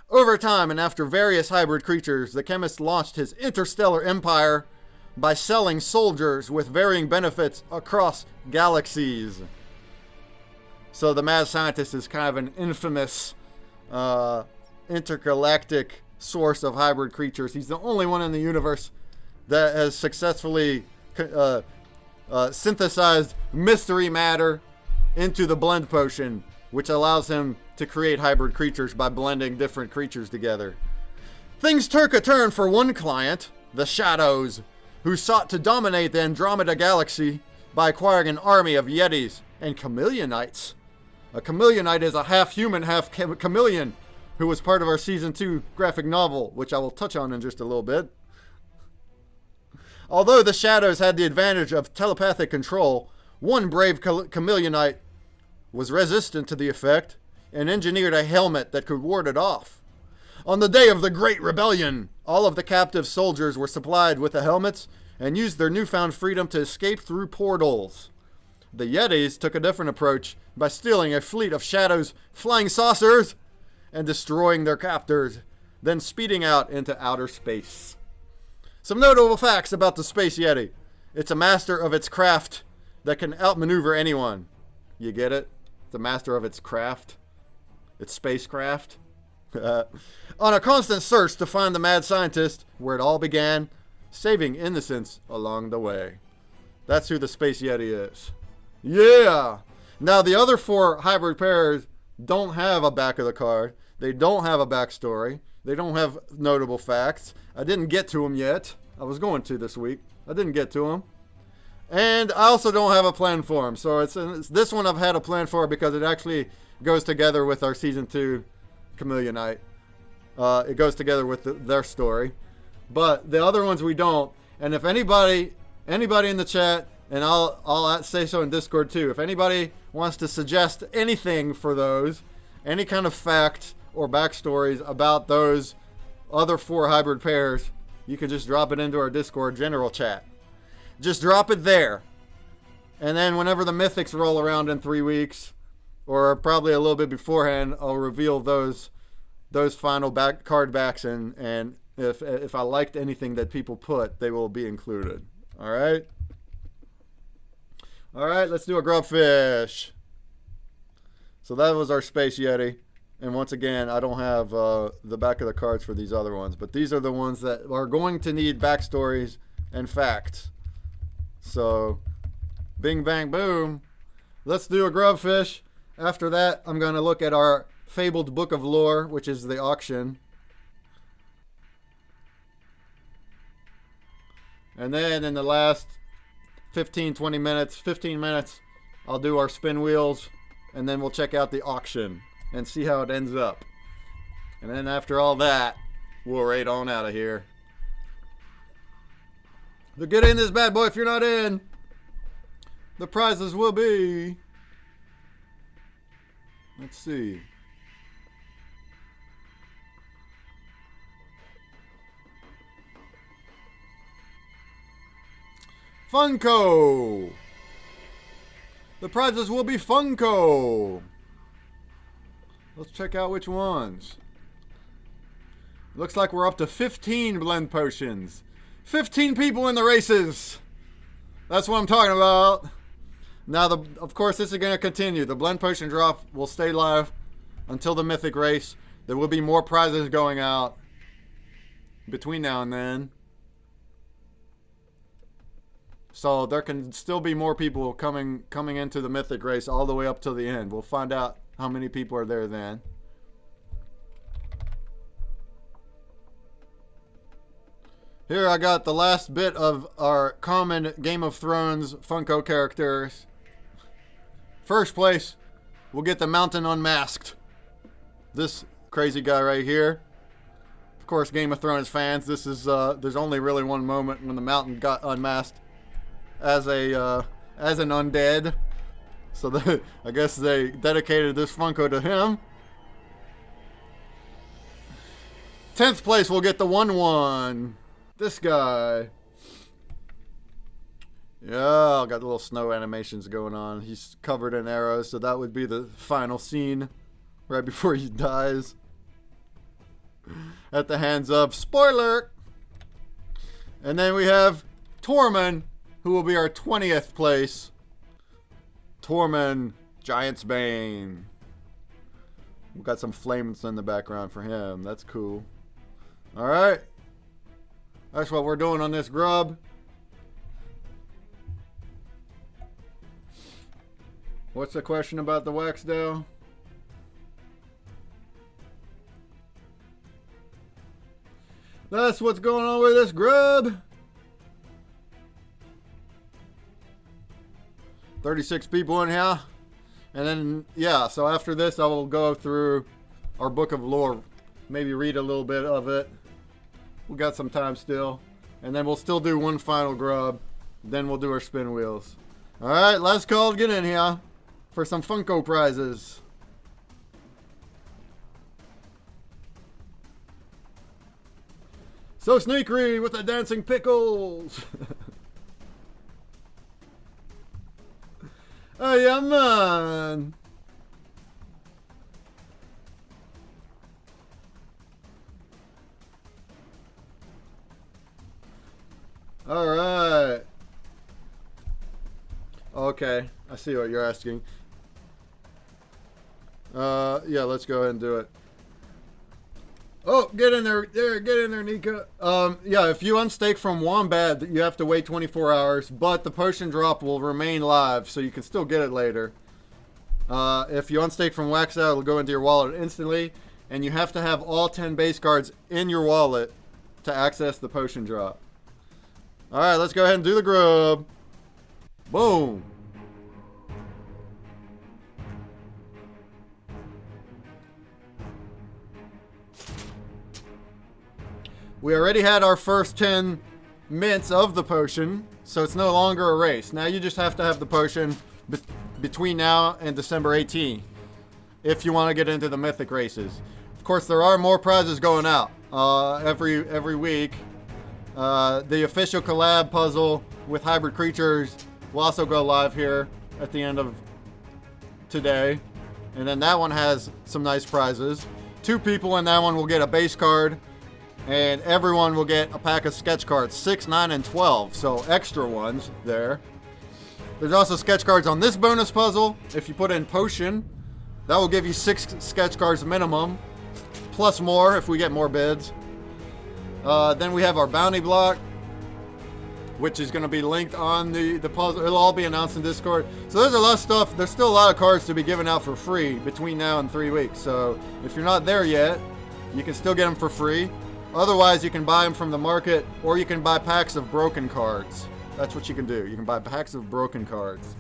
Over time and after various hybrid creatures, the chemist launched his interstellar empire by selling soldiers with varying benefits across galaxies. So the mad scientist is kind of an infamous intergalactic source of hybrid creatures. He's the only one in the universe that has successfully synthesized mystery matter into the blend potion, which allows him to create hybrid creatures by blending different creatures together. Things took a turn for one client, the Shadows, who sought to dominate the Andromeda Galaxy by acquiring an army of Yetis and Chameleonites. A Chameleonite is a half-human, half-chameleon who was part of our Season 2 graphic novel, which I will touch on in just a little bit. Although the Shadows had the advantage of telepathic control, one brave Chameleonite was resistant to the effect and engineered a helmet that could ward it off. On the day of the Great Rebellion, all of the captive soldiers were supplied with the helmets and used their newfound freedom to escape through portals. The Yetis took a different approach by stealing a fleet of Shadows' flying saucers and destroying their captors, then speeding out into outer space. Some notable facts about the Space Yeti. It's a master of its craft that can outmaneuver anyone. You get it? The master of its craft. Its spacecraft. On a constant search to find the mad scientist, where it all began, saving innocents along the way. That's who the Space Yeti is. Yeah! Now the other 4 hybrid pairs don't have a back of the card. They don't have a backstory. They don't have notable facts. I didn't get to them yet. I was going to this week. I didn't get to them. And I also don't have a plan for them. So it's this one I've had a plan for because it actually goes together with our Season 2 Chameleonite. It goes together with their story. But the other ones we don't. And if anybody in the chat, and I'll say so in Discord too, if anybody wants to suggest anything for those, any kind of fact or backstories about those other 4 hybrid pairs, you can just drop it into our Discord general chat. Just drop it there. And then whenever the mythics roll around in 3 weeks, or probably a little bit beforehand, I'll reveal those final card backs, and if I liked anything that people put, they will be included. All right? All right, let's do a grubfish. So that was our Space Yeti. And once again, I don't have the back of the cards for these other ones, but these are the ones that are going to need backstories and facts. So, bing, bang, boom. Let's do a grubfish. After that, I'm going to look at our Fabled Book of Lore, which is the auction. And then in the last 15 minutes, I'll do our spin wheels, and then we'll check out the auction and see how it ends up. And then after all that, we'll raid on out of here. So get in this bad boy if you're not in. The prizes will be... Let's see. Funko. The prizes will be Funko. Let's check out which ones. Looks like we're up to 15 blend potions. 15 people in the races. That's what I'm talking about. Now, of course, this is going to continue. The blend potion drop will stay live until the mythic race. There will be more prizes going out between now and then. So there can still be more people coming into the mythic race all the way up till the end. We'll find out how many people are there then. Here I got the last bit of our common Game of Thrones Funko characters. First place, we'll get the Mountain Unmasked. This crazy guy right here. Of course, Game of Thrones fans, this is there's only really one moment when the Mountain got unmasked as an undead. So I guess they dedicated this Funko to him. 10th place will get the 1-1. This guy. Yeah, got the little snow animations going on. He's covered in arrows, so that would be the final scene right before he dies. At the hands of spoiler. And then we have Tormund, who will be our 20th place. Tormund, Giant's Bane. We've got some flames in the background for him. That's cool. Alright. That's what we're doing on this grub. What's the question about the wax dough? That's what's going on with this grub. 36 people in here. And then, yeah, so after this, I will go through our Book of Lore. Maybe read a little bit of it. We got some time still. And then we'll still do one final grub. Then we'll do our spin wheels. Alright, last call to get in here for some Funko prizes. So sneakery with the dancing pickles. Oh yeah, man. All right. Okay, I see what you're asking. Yeah, let's go ahead and do it. Oh, get in there. There, get in there, Nika. Yeah, if you unstake from Wombat, you have to wait 24 hours, but the potion drop will remain live, so you can still get it later. If you unstake from Wax Out, it'll go into your wallet instantly, and you have to have all 10 base cards in your wallet to access the potion drop. Alright, let's go ahead and do the grub. Boom. We already had our first 10 mints of the potion, so it's no longer a race. Now you just have to have the potion between now and December 18th if you want to get into the mythic races. Of course, there are more prizes going out every week. The official collab puzzle with hybrid creatures will also go live here at the end of today. And then that one has some nice prizes. 2 people in that one will get a base card. And everyone will get a pack of sketch cards, 6, 9, and 12. So extra ones there. There's also sketch cards on this bonus puzzle. If you put in potion, that will give you 6 sketch cards minimum. Plus more if we get more bids. Then we have our bounty block, which is going to be linked on the puzzle. It'll all be announced in Discord. So there's a lot of stuff. There's still a lot of cards to be given out for free between now and 3 weeks. So if you're not there yet, you can still get them for free. Otherwise, you can buy them from the market, or you can buy packs of broken cards. That's what you can do. You can buy packs of broken cards.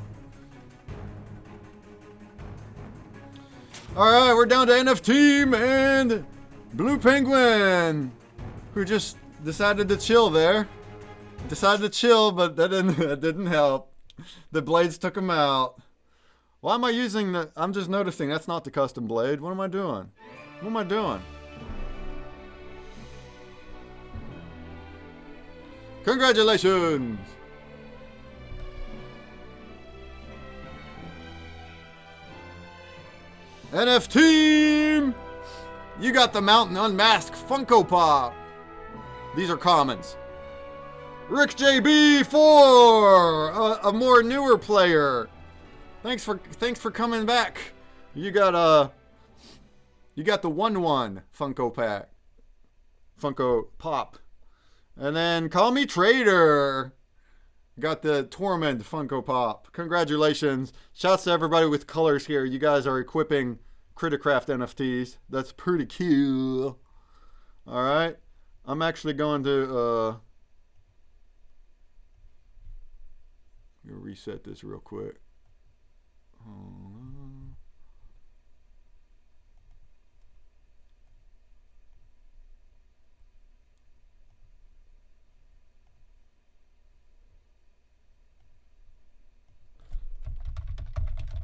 Alright, we're down to NFT and Blue Penguin, who just decided to chill there. Decided to chill, but that didn't help. The blades took him out. Why am I using the... I'm just noticing that's not the custom blade. What am I doing? What am I doing? Congratulations! NFT! You got the Mountain Unmasked Funko Pop. These are commons. Rick JB4, a more newer player. Thanks for coming back. You got the 1/1 Funko pack, Funko Pop. And then Call Me Trader. Got the Tormund Funko Pop. Congratulations. Shouts to everybody with colors here. You guys are equipping CritterCraft NFTs. That's pretty cool. Alright. I'm actually going to reset this real quick.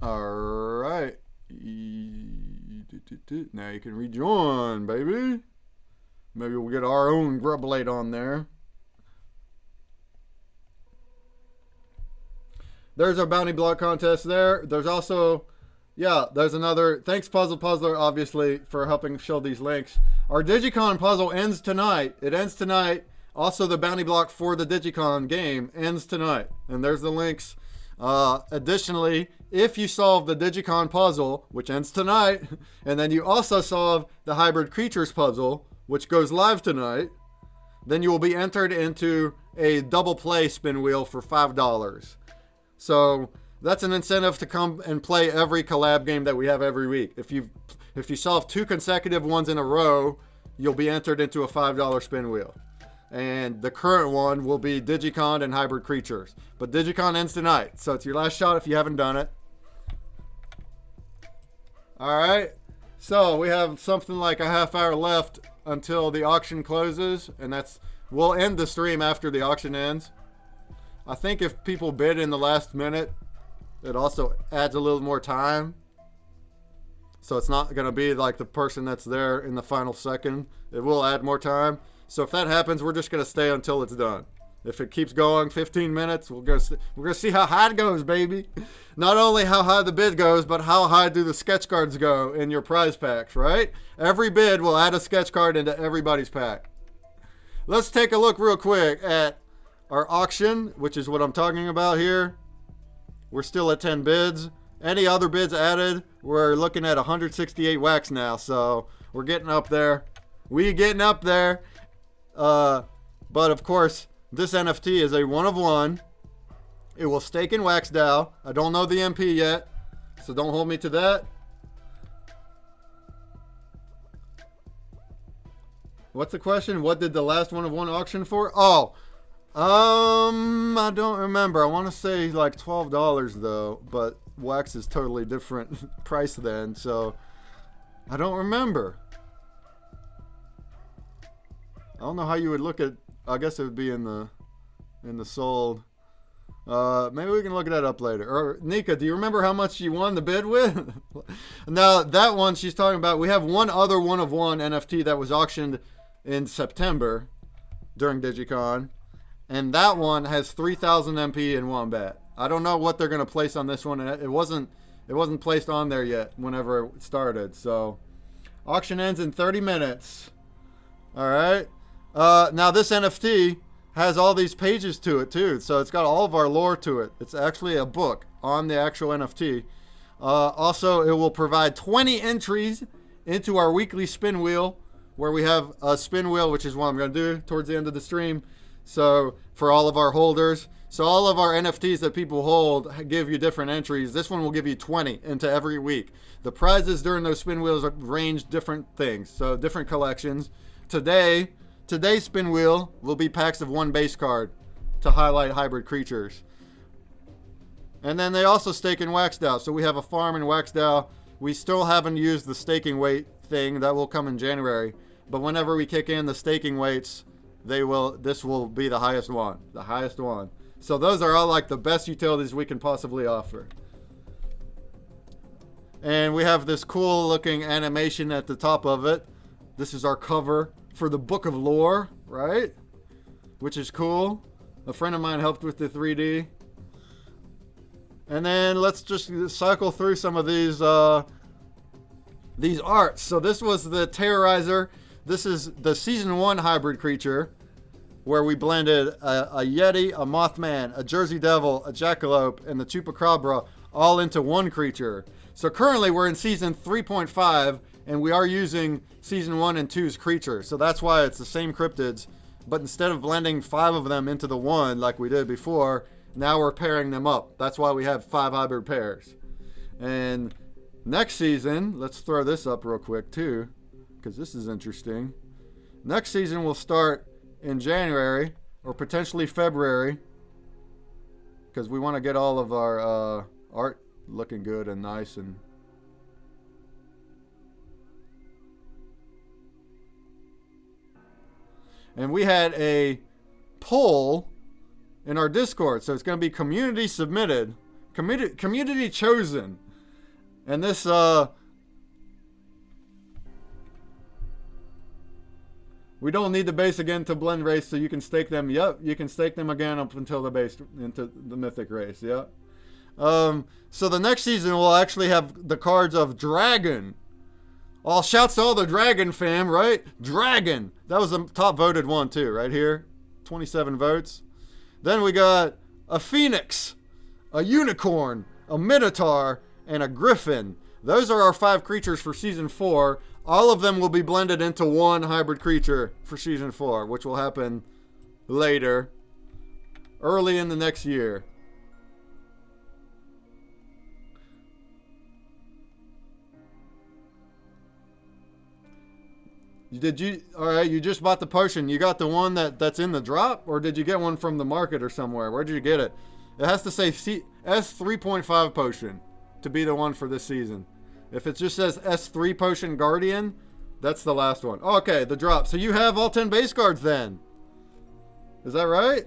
Alright. Now you can rejoin, baby. Maybe we'll get our own Grubblade on there. There's our bounty block contest there. There's also, yeah, there's another. Thanks, Puzzle Puzzler, obviously, for helping show these links. Our Digicon puzzle ends tonight. It ends tonight. Also, the bounty block for the Digicon game ends tonight. And there's the links. Additionally, if you solve the Digicon puzzle, which ends tonight, and then you also solve the Hybrid Creatures puzzle, which goes live tonight, then you will be entered into a double play spin wheel for $5. So that's an incentive to come and play every collab game that we have every week. If you solve 2 consecutive ones in a row, you'll be entered into a $5 spin wheel. And the current one will be Digicon and Hybrid Creatures. But Digicon ends tonight, so it's your last shot if you haven't done it. Alright, so we have something like a half hour left until the auction closes, and we'll end the stream after the auction ends. I think if people bid in the last minute, it also adds a little more time. So it's not going to be like the person that's there in the final second. It will add more time. So if that happens, we're just going to stay until it's done. If it keeps going 15 minutes, we're going to see how high it goes, baby. Not only how high the bid goes, but how high do the sketch cards go in your prize packs, right? Every bid will add a sketch card into everybody's pack. Let's take a look real quick at our auction, which is what I'm talking about here. We're still at 10 bids. Any other bids added, we're looking at 168 wax now, so we're getting up there. We getting up there. But of course, this NFT is a 1 of 1. It will stake in Wax DAO. I don't know the MP yet, so don't hold me to that. What's the question? What did the last 1 of 1 auction for? Oh, I don't remember. I want to say like $12 though, but Wax is totally different price then, so I don't remember. I don't know how you would look at. I guess it would be in the sold. Maybe we can look that up later. Or Nika, do you remember how much you won the bid with? Now that one she's talking about. We have one other 1 of 1 NFT that was auctioned in September during Digicon. And that one has 3,000 MP in wombat. I don't know what they're going to place on this one. It wasn't placed on there yet whenever it started. So auction ends in 30 minutes. All right. Now this NFT has all these pages to it too. So it's got all of our lore to it. It's actually a book on the actual NFT. Also, it will provide 20 entries into our weekly spin wheel, where we have a spin wheel, which is what I'm going to do towards the end of the stream. So for all of our holders, so all of our NFTs that people hold give you different entries. This one will give you 20 into every week. The prizes during those spin wheels range different things, so different collections. Today's spin wheel will be packs of 1 base card to highlight Hybrid Creatures. And then they also stake in Wax DAO. So we have a farm in Wax DAO. We still haven't used the staking weight thing. That will come in January. But whenever we kick in the staking weights, this will be the highest one. The highest one. So those are all like the best utilities we can possibly offer. And we have this cool looking animation at the top of it. This is our cover for the Book of Lore, right? Which is cool. A friend of mine helped with the 3D. And then let's just cycle through some of these arts. So this was the Terrorizer. This is the Season 1 Hybrid Creature, where we blended a Yeti, a Mothman, a Jersey Devil, a Jackalope, and the Chupacabra all into one creature. So currently we're in Season 3.5, and we are using Season 1 and 2's creatures. So that's why it's the same cryptids, but instead of blending 5 of them into the one like we did before, now we're pairing them up. That's why we have 5 hybrid pairs. And next season, let's throw this up real quick too, because this is interesting. Next season will start in January or potentially February, because we want to get all of our art looking good and nice. And we had a poll in our Discord, so it's going to be community submitted, community chosen. And We don't need the base again to blend race, so you can stake them. Yep, you can stake them again up until the base, into the mythic race. Yep. So the next season will actually have the cards of Dragon. All shouts to all the Dragon fam, right? Dragon. That was the top voted one too, right here. 27 votes. Then we got a Phoenix, a Unicorn, a Minotaur, and a Griffin. Those are our 5 creatures for Season 4. All of them will be blended into one hybrid creature for Season 4, which will happen later, early in the next year. Alright, you just bought the potion. You got the one that's in the drop? Or did you get one from the market or somewhere? Where did you get it? It has to say S3.5 potion to be the one for this season. If it just says S3 potion Guardian, that's the last one. Okay, the drop. So you have all 10 base cards then. Is that right?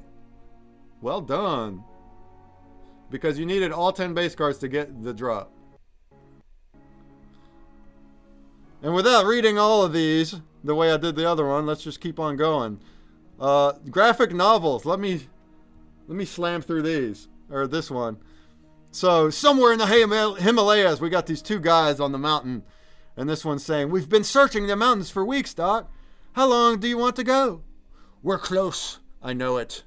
Well done. Because you needed all 10 base cards to get the drop. And without reading all of these, the way I did the other one, let's just keep on going. Graphic novels. Let me slam through these. Or this one. So, somewhere in the Himalayas, we got these 2 guys on the mountain. And this one's saying, "We've been searching the mountains for weeks, Doc. How long do you want to go?" "We're close. I know it.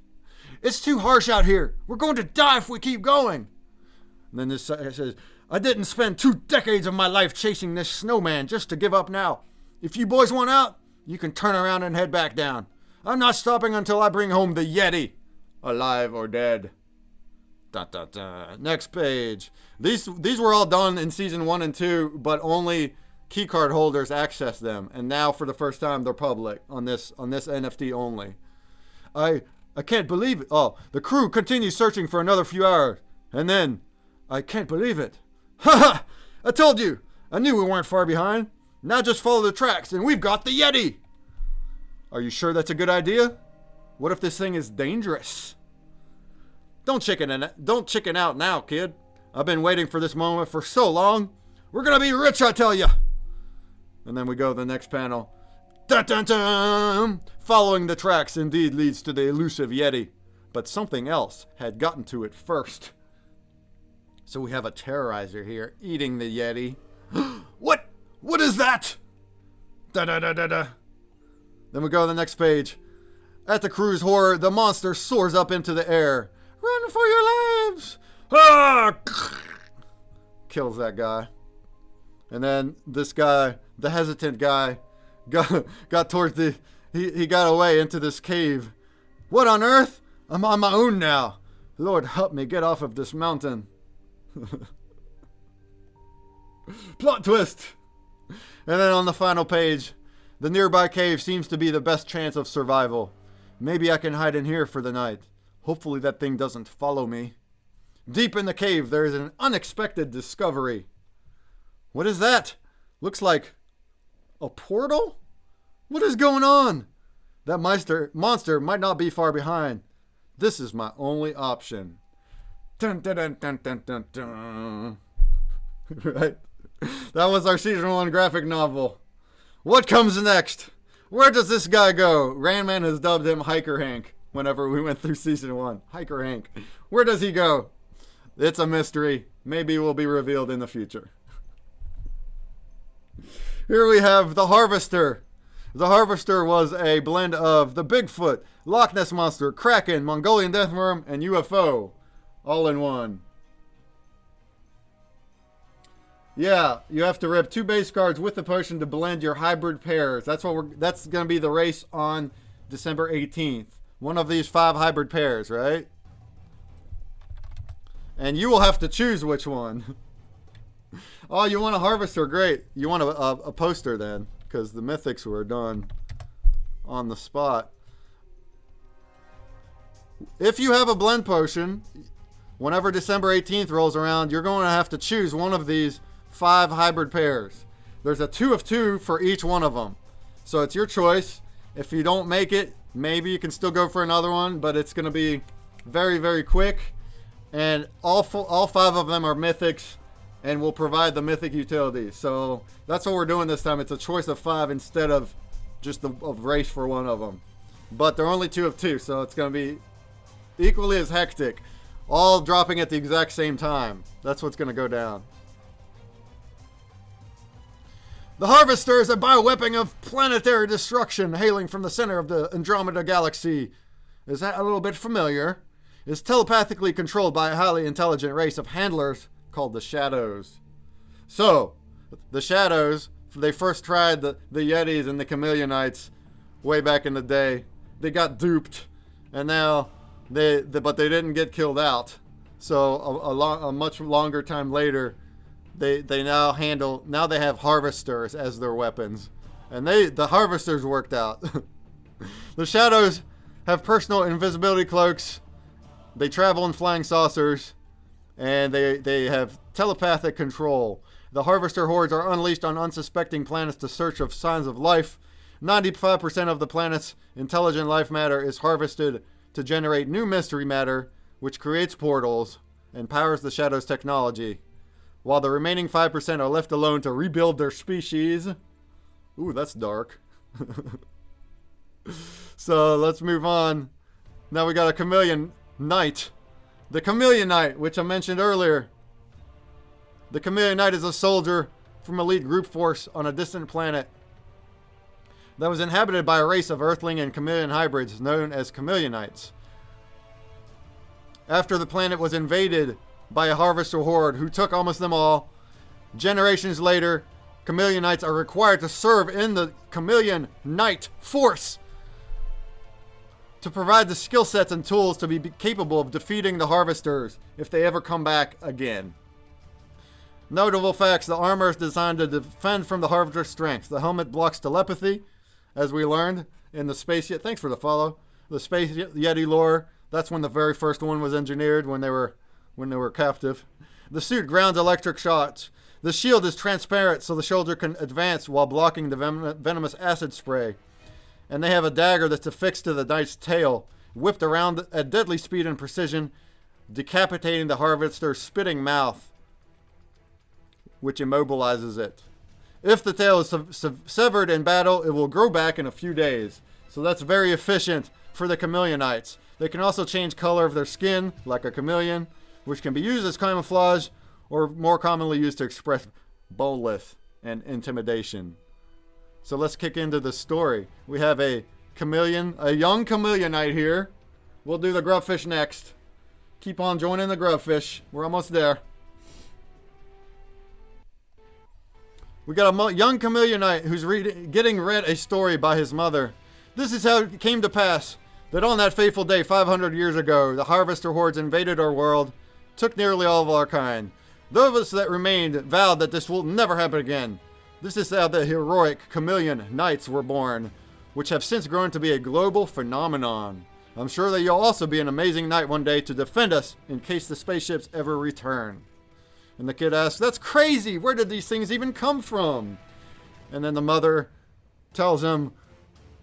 It's too harsh out here. We're going to die if we keep going." And then this guy says, "I didn't spend 2 decades of my life chasing this snowman just to give up now. If you boys want out, you can turn around and head back down. I'm not stopping until I bring home the Yeti, alive or dead." Da, da, da. Next page. These were all done in Season 1 and 2, but only keycard holders access them. And now, for the first time, they're public on this NFT only. I can't believe it. Oh, the crew continues searching for another few hours. And then, "I can't believe it. Ha ha! I told you! I knew we weren't far behind. Now just follow the tracks and we've got the Yeti!" "Are you sure that's a good idea? What if this thing is dangerous?" Don't chicken out now, kid. I've been waiting for this moment for so long. We're gonna be rich, I tell ya!" And then we go to the next panel. Dun, dun, dun. Following the tracks indeed leads to the elusive Yeti. But something else had gotten to it first. So we have a terrorizer here, eating the Yeti. What? What is that? Da da da da da. Then we go to the next page. At the crew's horror, the monster soars up into the air. "Run for your lives!" Ah! Kills that guy. And then this guy, the hesitant guy, got towards the... He got away into this cave. "What on earth? I'm on my own now. Lord help me get off of this mountain." Plot twist! And then on the final page, the nearby cave seems to be the best chance of survival. Maybe I can hide in here for the night. Hopefully that thing doesn't follow me. Deep in the cave, there is an unexpected discovery. What is that? Looks like a portal? What is going on? That monster might not be far behind. This is my only option. Dun, dun, dun, dun, dun, dun, dun. Right? That was our Season 1 graphic novel. What comes next? Where does this guy go? Randman has dubbed him Hiker Hank whenever we went through Season 1. Hiker Hank. Where does he go? It's a mystery. Maybe it will be revealed in the future. Here we have the Harvester. The Harvester was a blend of the Bigfoot, Loch Ness Monster, Kraken, Mongolian Deathworm, and UFO. All in one. Yeah, you have to rip 2 base cards with the potion to blend your hybrid pairs. That's going to be the race on December 18th. One of these 5 hybrid pairs, right? And you will have to choose which one. Oh, you want a Harvester? Great. You want a poster then, because the mythics were done on the spot. If you have a blend potion, whenever December 18th rolls around, you're going to have to choose one of these 5 hybrid pairs. There's a 2 of 2 for each one of them. So it's your choice. If you don't make it, maybe you can still go for another one, but it's going to be very, very quick. And all 5 of them are mythics and will provide the mythic utilities. So that's what we're doing this time. It's a choice of 5 instead of just a race for one of them. But they're only 2 of 2, so it's going to be equally as hectic. All dropping at the exact same time. That's what's going to go down. The Harvester is a bioweapon of planetary destruction hailing from the center of the Andromeda Galaxy. Is that a little bit familiar? Is telepathically controlled by a highly intelligent race of handlers called the Shadows. So, the Shadows, they first tried the Yetis and the Chameleonites way back in the day. They got duped, and now but they didn't get killed out. So a much longer time later, they now have Harvesters as their weapons, and the Harvesters worked out. The Shadows have personal invisibility cloaks. They travel in flying saucers, and they have telepathic control. The Harvester hordes are unleashed on unsuspecting planets to search of signs of life. 95% of the planet's intelligent life matter is harvested to generate new mystery matter, which creates portals and powers the Shadows' technology, while the remaining 5% are left alone to rebuild their species. Ooh, that's dark. So let's move on. Now we got a Chameleon Knight. The Chameleon Knight, which I mentioned earlier. The Chameleon Knight is a soldier from elite group force on a distant planet that was inhabited by a race of Earthling and Chameleon hybrids known as Chameleonites. After the planet was invaded by a Harvester horde who took almost them all, generations later, Chameleonites are required to serve in the Chameleon Knight Force to provide the skill sets and tools to be capable of defeating the Harvesters if they ever come back again. Notable facts: the armor is designed to defend from the Harvester's strength. The helmet blocks telepathy, as we learned in the Space Yeti. Thanks for the follow. The Space Yeti lore. That's when the very first one was engineered, when they were captive. The suit grounds electric shots. The shield is transparent so the soldier can advance while blocking the venomous acid spray. And they have a dagger that's affixed to the knight's tail, whipped around at deadly speed and precision, decapitating the Harvester's spitting mouth, which immobilizes it. If the tail is severed in battle, it will grow back in a few days. So that's very efficient for the Chameleonites. They can also change color of their skin, like a chameleon, which can be used as camouflage, or more commonly used to express boldness and intimidation. So let's kick into the story. We have a young Chameleonite here. We'll do the Grubfish next. Keep on joining the Grubfish. We're almost there. We got a young Chameleonite who's getting read a story by his mother. This is how it came to pass that on that fateful day 500 years ago, the Harvester hordes invaded our world, took nearly all of our kind. Those of us that remained vowed that this will never happen again. This is how the heroic Chameleon Knights were born, which have since grown to be a global phenomenon. I'm sure that you'll also be an amazing knight one day to defend us in case the spaceships ever return. And the kid asks, "That's crazy! Where did these things even come from?" And then the mother tells him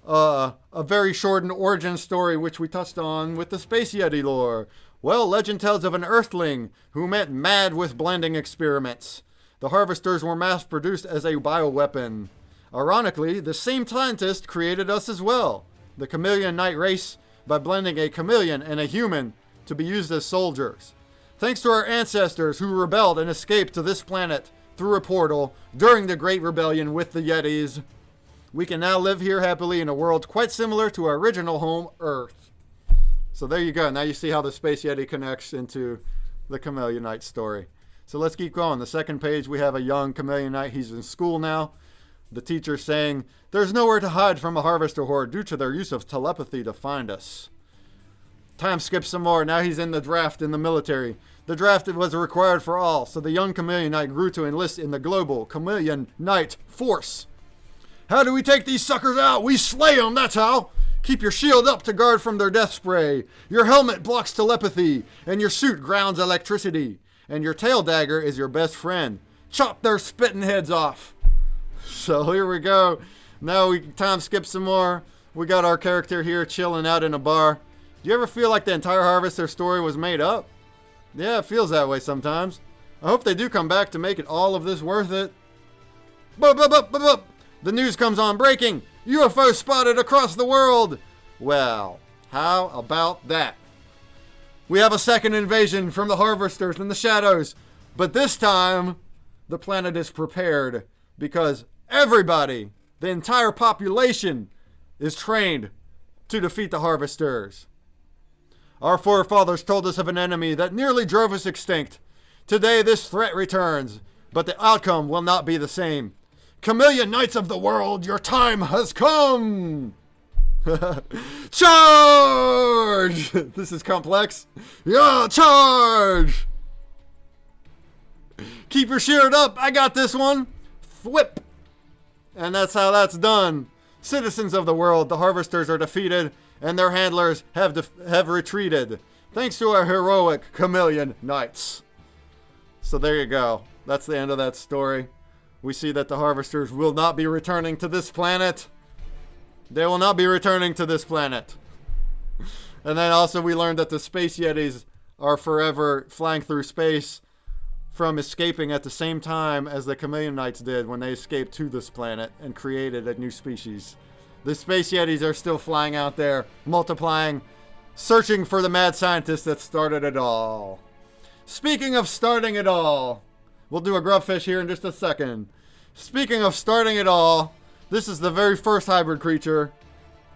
a very shortened origin story, which we touched on with the Space Yeti lore. Well, legend tells of an Earthling who went mad with blending experiments. The Harvesters were mass-produced as a bioweapon. Ironically, the same scientist created us as well, the Chameleon Knight race, by blending a chameleon and a human to be used as soldiers. Thanks to our ancestors who rebelled and escaped to this planet through a portal during the Great Rebellion with the Yetis, we can now live here happily in a world quite similar to our original home, Earth. So there you go. Now you see how the Space Yeti connects into the Chameleonite story. So let's keep going. The second page, we have a young Chameleonite. He's in school now. The teacher's saying, "There's nowhere to hide from a Harvester horde due to their use of telepathy to find us." Time skips some more. Now he's in the draft in the military. The draft was required for all, so the young Chameleonite grew to enlist in the global Chameleon Knight Force. "How do we take these suckers out? We slay them, that's how! Keep your shield up to guard from their death spray. Your helmet blocks telepathy, and your suit grounds electricity. And your tail dagger is your best friend. Chop their spitting heads off." So here we go. Now time skips some more. We got our character here chilling out in a bar. Do you ever feel like the entire Harvester story was made up? Yeah, it feels that way sometimes. I hope they do come back to make it all of this worth it. Bup, bup, bup, bup, bup. The news comes on breaking. UFO spotted across the world. Well, how about that? We have a second invasion from the Harvesters in the shadows. But this time, the planet is prepared because everybody, the entire population, is trained to defeat the Harvesters. Our forefathers told us of an enemy that nearly drove us extinct. Today, this threat returns, but the outcome will not be the same. Chameleon Knights of the world, your time has come! Charge! This is complex. Yeah, charge! Keep your shield up. I got this one. Whip. And that's how that's done. Citizens of the world, the Harvesters are defeated, and their handlers have retreated, thanks to our heroic Chameleon Knights. So there you go. That's the end of that story. We see that the Harvesters will not be returning to this planet. They will not be returning to this planet. And then also we learned that the Space Yetis are forever flying through space from escaping at the same time as the Chameleon Knights did when they escaped to this planet and created a new species. The Space Yetis are still flying out there, multiplying, searching for the mad scientist that started it all. Speaking of starting it all, we'll do a grubfish here in just a second. Speaking of starting it all, this is the very first hybrid creature.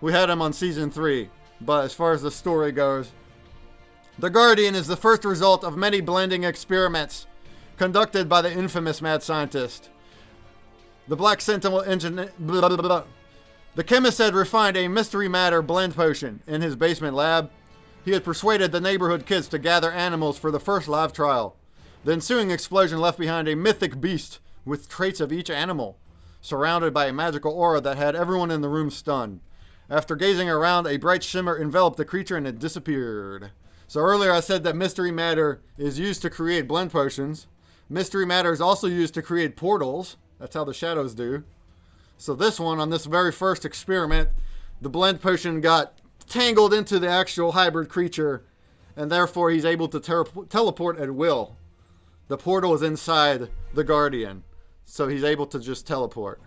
We had him on Season 3, but as far as the story goes, the Guardian is the first result of many blending experiments conducted by the infamous mad scientist. The Black Sentinel engine... Blah, blah, blah. The chemist had refined a mystery matter blend potion in his basement lab. He had persuaded the neighborhood kids to gather animals for the first live trial. The ensuing explosion left behind a mythic beast with traits of each animal, surrounded by a magical aura that had everyone in the room stunned. After gazing around, a bright shimmer enveloped the creature and it disappeared. So earlier I said that mystery matter is used to create blend potions. Mystery matter is also used to create portals. That's how the shadows do. So this one, on this very first experiment, the blend potion got tangled into the actual hybrid creature, and therefore he's able to teleport at will. The portal is inside the Guardian, so he's able to just teleport.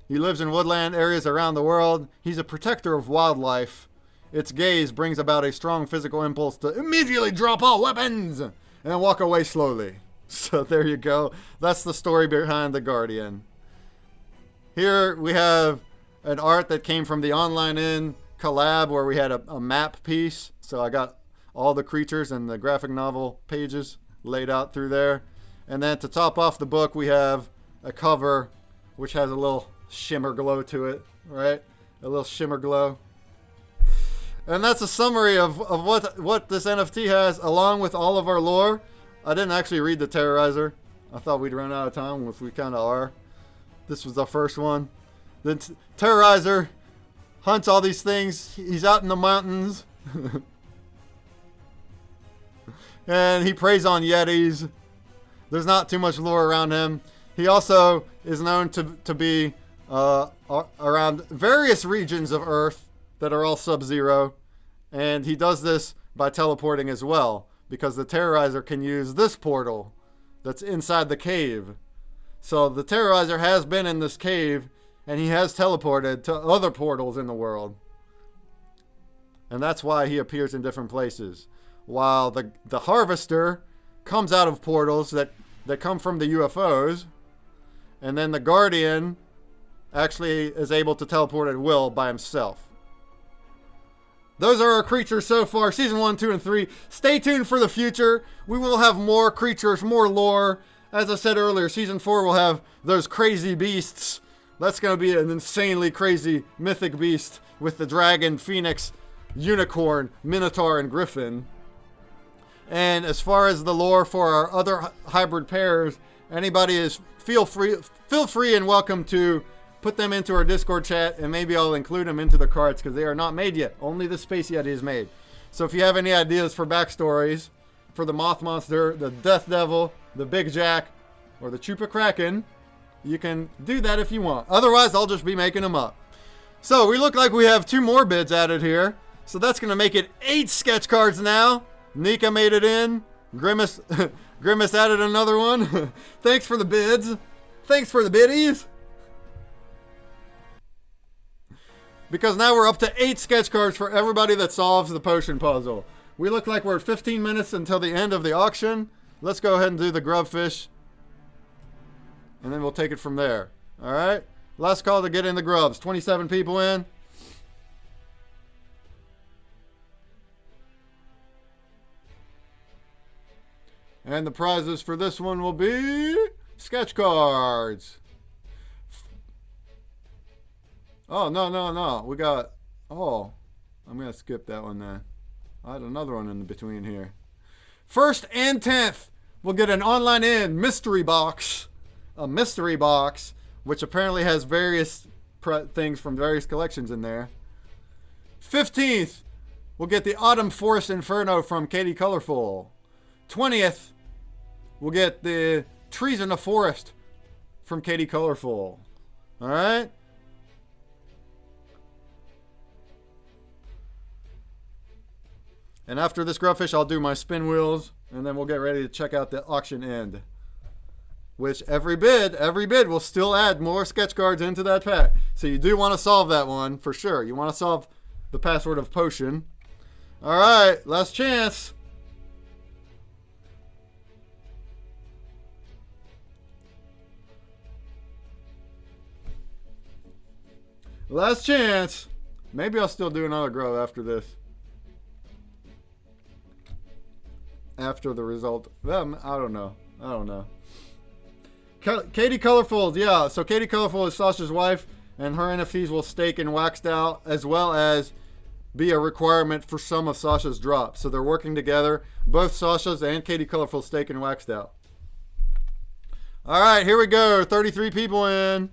He lives in woodland areas around the world. He's a protector of wildlife. Its gaze brings about a strong physical impulse to immediately drop all weapons and walk away slowly. So there you go. That's the story behind the Guardian. Here we have an art that came from the Online In collab where we had a map piece. So I got all the creatures and the graphic novel pages laid out through there. And then to top off the book, we have a cover which has a little shimmer glow to it, right? A little shimmer glow. And that's a summary of what this NFT has, along with all of our lore. I didn't actually read the Terrorizer. I thought we'd run out of time, which we kind of are. This was the first one. The Terrorizer hunts all these things. He's out in the mountains. And he preys on Yetis. There's not too much lore around him. He also is known to be around various regions of Earth that are all sub-zero. And he does this by teleporting as well, because the Terrorizer can use this portal that's inside the cave. So the Terrorizer has been in this cave, and he has teleported to other portals in the world. And that's why he appears in different places. While the Harvester comes out of portals that come from the UFOs, and then the Guardian actually is able to teleport at will by himself. Those are our creatures so far, Season 1, 2, and 3. Stay tuned for the future. We will have more creatures, more lore. As I said earlier, Season 4 will have those crazy beasts. That's going to be an insanely crazy mythic beast with the dragon, phoenix, unicorn, minotaur, and griffin. And as far as the lore for our other hybrid pairs, anybody is feel free and welcome to put them into our Discord chat, and maybe I'll include them into the cards because they are not made yet. Only the Space Yeti is made. So if you have any ideas for backstories for the Moth Monster, the Death Devil, the Big Jack, or the Chupa Kraken, you can do that if you want. Otherwise, I'll just be making them up. So we look like we have 2 more bids added here. So that's going to make it 8 sketch cards now. Nika made it in. Grimace added another one. Thanks for the bids. Thanks for the biddies. Because now we're up to 8 sketch cards for everybody that solves the potion puzzle. We look like we're at 15 minutes until the end of the auction. Let's go ahead and do the grubfish. And then we'll take it from there. Alright? Last call to get in the grubs. 27 people in. And the prizes for this one will be sketch cards. Oh, no. We got... Oh, I'm going to skip that one then. I had another one in between here. First and 10th, we'll get an online mystery box. A mystery box, which apparently has various things from various collections in there. 15th, we'll get the Autumn Forest Inferno from Katie Colorful. 20th, we'll get the Trees in the Forest from Katie Colorful. Alright? And after this grubfish, I'll do my spin wheels, and then we'll get ready to check out the auction end. Which every bid will still add more sketch cards into that pack. So you do want to solve that one, for sure. You want to solve the password of potion. Alright, last chance. Last chance. Maybe I'll still do another grub after this. After the result. Well, I don't know. Katie Colorful, yeah. So Katie Colorful is Sasha's wife, and her NFTs will stake and waxed out, as well as be a requirement for some of Sasha's drops. So they're working together. Both Sasha's and Katie Colorful stake and waxed out. All right, here we go. 33 people in.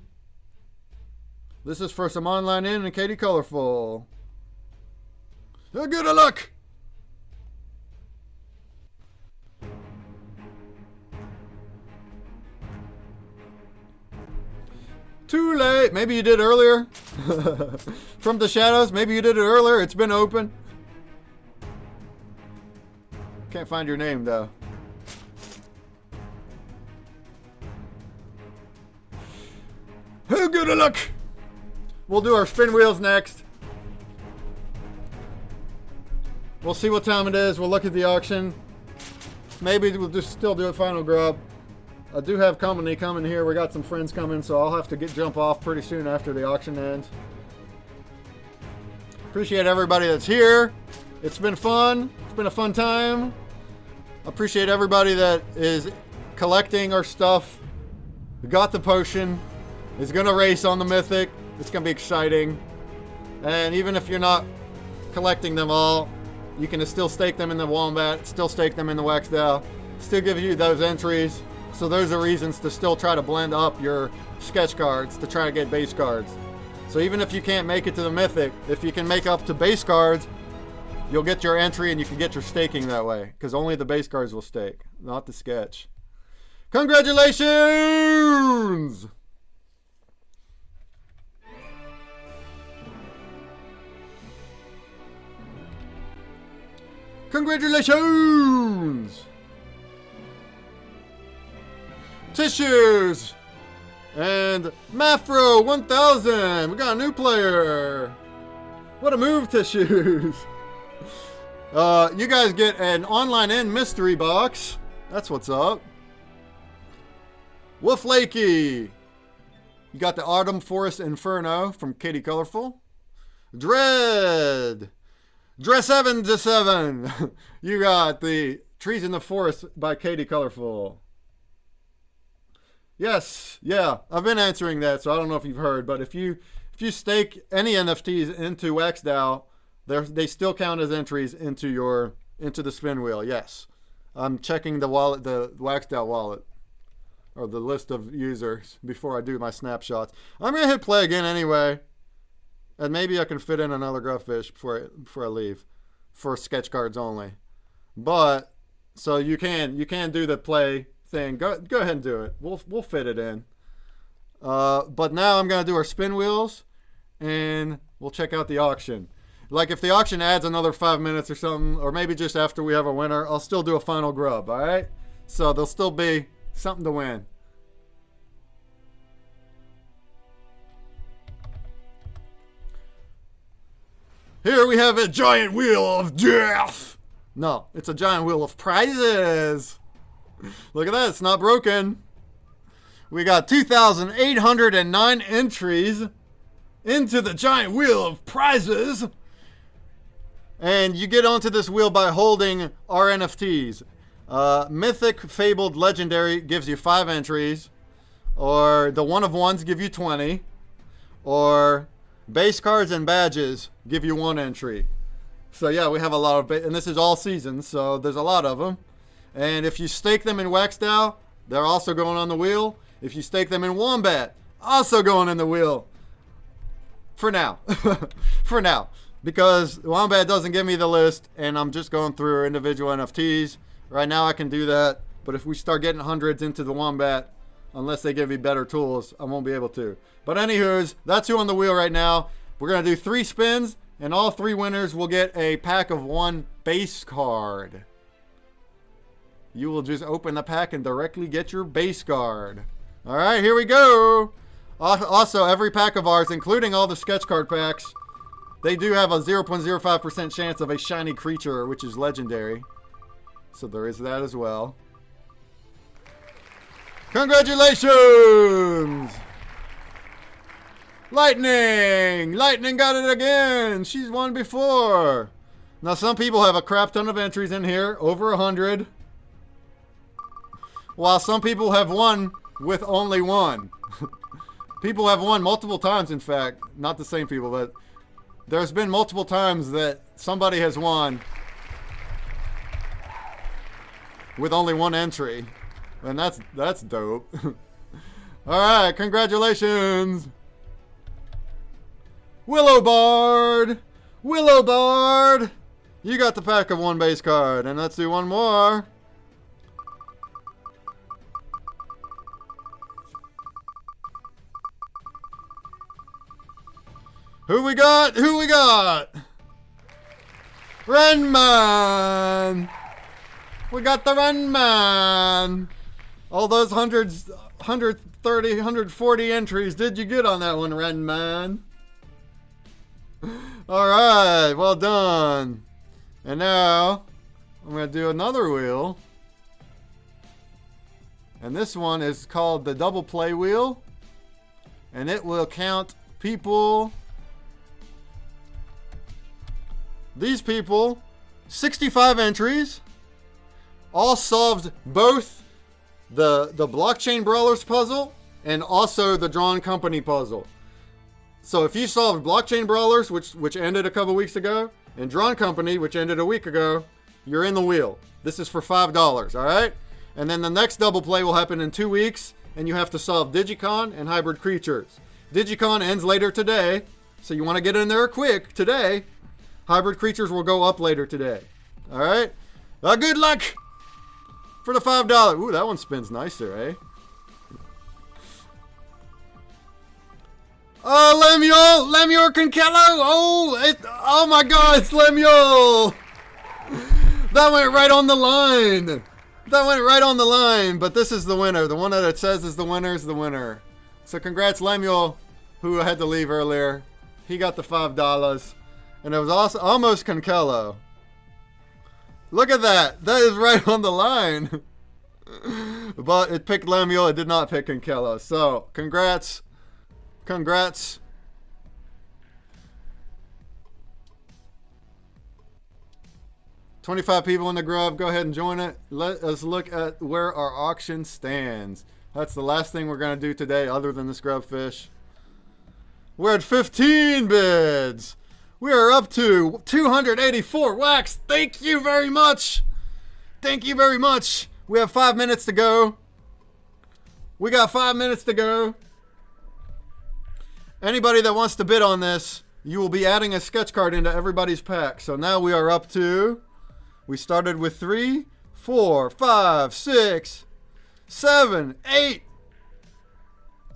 This is for some online in and Katie Colorful. Good luck. Too late. Maybe you did earlier. From the shadows. Maybe you did it earlier. It's been open. Can't find your name though. Good luck. We'll do our spin wheels next. We'll see what time it is. We'll look at the auction. Maybe we'll just still do a final grub. I do have company coming here. We got some friends coming, so I'll have to jump off pretty soon after the auction ends. Appreciate everybody that's here. It's been fun. It's been a fun time. Appreciate everybody that is collecting our stuff. We got the potion. It's gonna race on the Mythic. It's gonna be exciting. And even if you're not collecting them all, you can still stake them in the Wombat, still stake them in the Wax Dow, still give you those entries. So those are reasons to still try to blend up your sketch cards to try to get base cards. So even if you can't make it to the Mythic, if you can make up to base cards, you'll get your entry and you can get your staking that way. Because only the base cards will stake, not the sketch. Congratulations! Congratulations! Tissues! And Mafro 1000! We got a new player! What a move, Tissues! You guys get an online in mystery box. That's what's up. Wolf Lakey! You got the Autumn Forest Inferno from Katie Colorful. Dread! Dress 7 to 7! You got the Trees in the Forest by Katie Colorful. Yes, yeah, I've been answering that, so I don't know if you've heard, but if you stake any NFTs into WaxDAO, they still count as entries into the spin wheel. Yes, I'm checking the wallet, the WaxDAO wallet, or the list of users before I do my snapshots. I'm gonna hit play again anyway, and maybe I can fit in another grubfish before I leave, for sketch cards only. But so you can do the play thing. Go ahead and do it. We'll fit it in. But now I'm gonna do our spin wheels, and we'll check out the auction. Like if the auction adds another 5 minutes or something, or maybe just after we have a winner, I'll still do a final grub. All right. So there'll still be something to win. Here we have a giant wheel of death. No, it's a giant wheel of prizes. Look at that, it's not broken. We got 2,809 entries into the giant wheel of prizes. And you get onto this wheel by holding our NFTs. Mythic, Fabled, Legendary gives you 5 entries. Or the one of ones give you 20. Or base cards and badges give you 1 entry. So yeah, we have a lot of, and this is all seasons, so there's a lot of them. And if you stake them in WaxDAO, they're also going on the wheel. If you stake them in Wombat, also going in the wheel. For now. For now. Because Wombat doesn't give me the list, and I'm just going through individual NFTs. Right now I can do that, but if we start getting hundreds into the Wombat, unless they give me better tools, I won't be able to. But anywho's, that's who on the wheel right now. We're going to do 3 spins, and all 3 winners will get a pack of 1 base card. You will just open the pack and directly get your base card. All right, here we go. Also, every pack of ours, including all the sketch card packs, they do have a 0.05% chance of a shiny creature, which is legendary. So there is that as well. Congratulations! Lightning! Lightning got it again! She's won before. Now, some people have a crap ton of entries in here, over 100. While some people have won with only 1. People have won multiple times, in fact. Not the same people, but there's been multiple times that somebody has won with only 1 entry. And that's dope. Alright, congratulations! Willow Bard! Willow Bard! You got the pack of 1 base card. And let's do 1 more. Who we got? Who we got? Renman! We got the Renman! All those 130, 140 entries did you get on that one, Renman? Alright, well done. And now, I'm going to do another wheel. And this one is called the double play wheel. And it will count people. These people, 65 entries, all solved both the Blockchain Brawlers puzzle and also the Drawn Company puzzle. So if you solved Blockchain Brawlers, which ended a couple weeks ago, and Drawn Company, which ended a week ago, you're in the wheel. This is for $5, all right? And then the next double play will happen in 2 weeks, and you have to solve Digicon and Hybrid Creatures. Digicon ends later today, so you want to get in there quick today. Hybrid Creatures will go up later today. All right? Good luck for the $5. Ooh, that one spins nicer, eh? Oh, Lemuel Conkello. Oh my God, it's Lemuel. That went right on the line. That went right on the line. But this is the winner. The one that it says is the winner is the winner. So congrats, Lemuel, who had to leave earlier. He got the $5. And it was also almost Conkello. Look at that. That is right on the line. But it picked Lemuel. It did not pick Conkello. So, congrats. Congrats. $25 people in the grub. Go ahead and join it. Let us look at where our auction stands. That's the last thing we're going to do today other than this grubfish. We're at 15 bids. We are up to 284 wax. Thank you very much. Thank you very much. We have 5 minutes to go. We got 5 minutes to go. Anybody that wants to bid on this, you will be adding a sketch card into everybody's pack. So now we are up to, we started with 3, 4, 5, 6, 7, 8.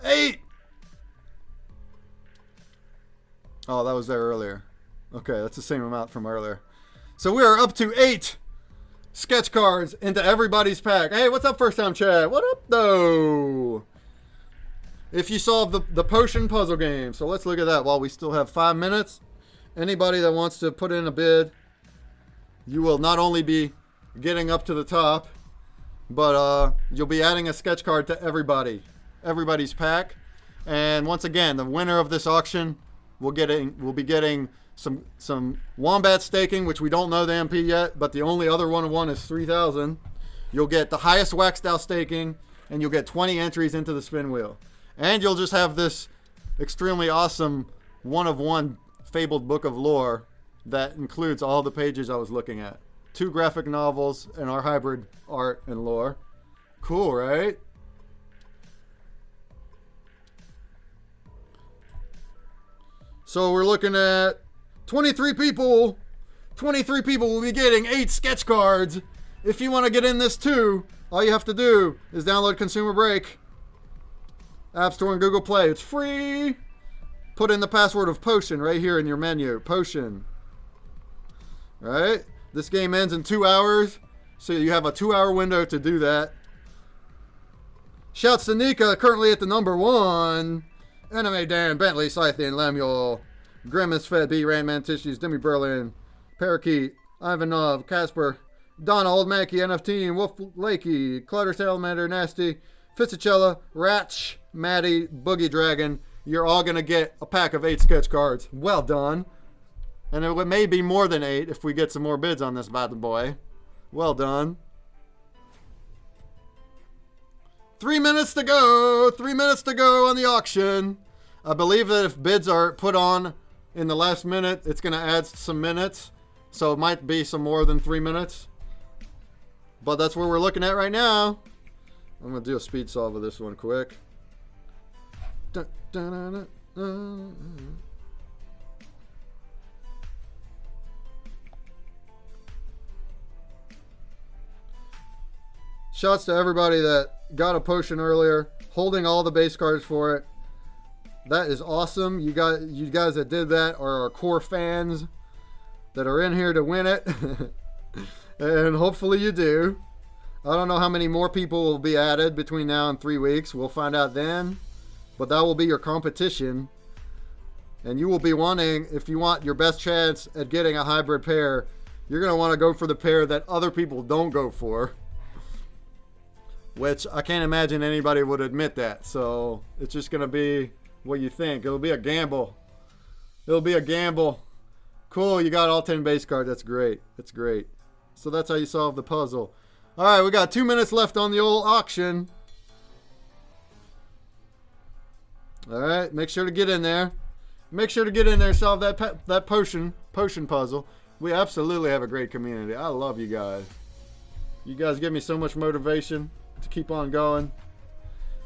8. Oh, that was there earlier. Okay, that's the same amount from earlier. So we are up to 8 sketch cards into everybody's pack. Hey, what's up, first time chat? What up, though? If you solve the potion puzzle game. So let's look at that while we still have 5 minutes. Anybody that wants to put in a bid, you will not only be getting up to the top, but you'll be adding a sketch card to everybody's pack. And once again, the winner of this auction will be getting some wombat staking, which we don't know the MP yet, but the only other one is 3,000. You'll get the highest waxed out staking, and you'll get 20 entries into the spin wheel. And you'll just have this extremely awesome one-of-one Fabled Book of Lore that includes all the pages I was looking at. 2 graphic novels and our hybrid art and lore. Cool, right? So we're looking at 23 people. 23 people will be getting 8 sketch cards. If you want to get in this too, all you have to do is download ConsumerBreak. App Store and Google Play. It's free. Put in the password of Potion right here in your menu. Potion. Right? This game ends in 2 hours, so you have a 2-hour window to do that. Shouts to Nika, currently at the number 1. Anime Dan, Bentley, Scythian, Lemuel, Grimace, Fed B, Randman Tissues, Demi Berlin, Parakeet, Ivanov, Casper, Donna, Old Mackey, NFT, Wolf Lakey, Clutter, Salamander, Nasty, Fisichella, Ratch, Maddie, Boogie Dragon. You're all going to get a pack of 8 sketch cards. Well done. And it may be more than 8 if we get some more bids on this bad boy. Well done. 3 minutes to go. 3 minutes to go on the auction. I believe that if bids are put on in the last minute, it's going to add some minutes. So it might be some more than 3 minutes. But that's where we're looking at right now. I'm going to do a speed solve of this one quick. Dun, dun, dun, dun, dun. Shouts to everybody that got a potion earlier, holding all the base cards for it. That is awesome. You guys that did that are our core fans that are in here to win it. And hopefully you do. I don't know how many more people will be added between now and 3 weeks. We'll find out then. But that will be your competition. And you will be wanting, if you want your best chance at getting a hybrid pair, you're going to want to go for the pair that other people don't go for. Which I can't imagine anybody would admit that. So it's just going to be what you think. It'll be a gamble. It'll be a gamble. Cool, you got all 10 base cards. That's great. That's great. So that's how you solve the puzzle. All right, we got 2 minutes left on the old auction. All right, make sure to get in there. Make sure to get in there and solve that potion puzzle. We absolutely have a great community. I love you guys. You guys give me so much motivation to keep on going.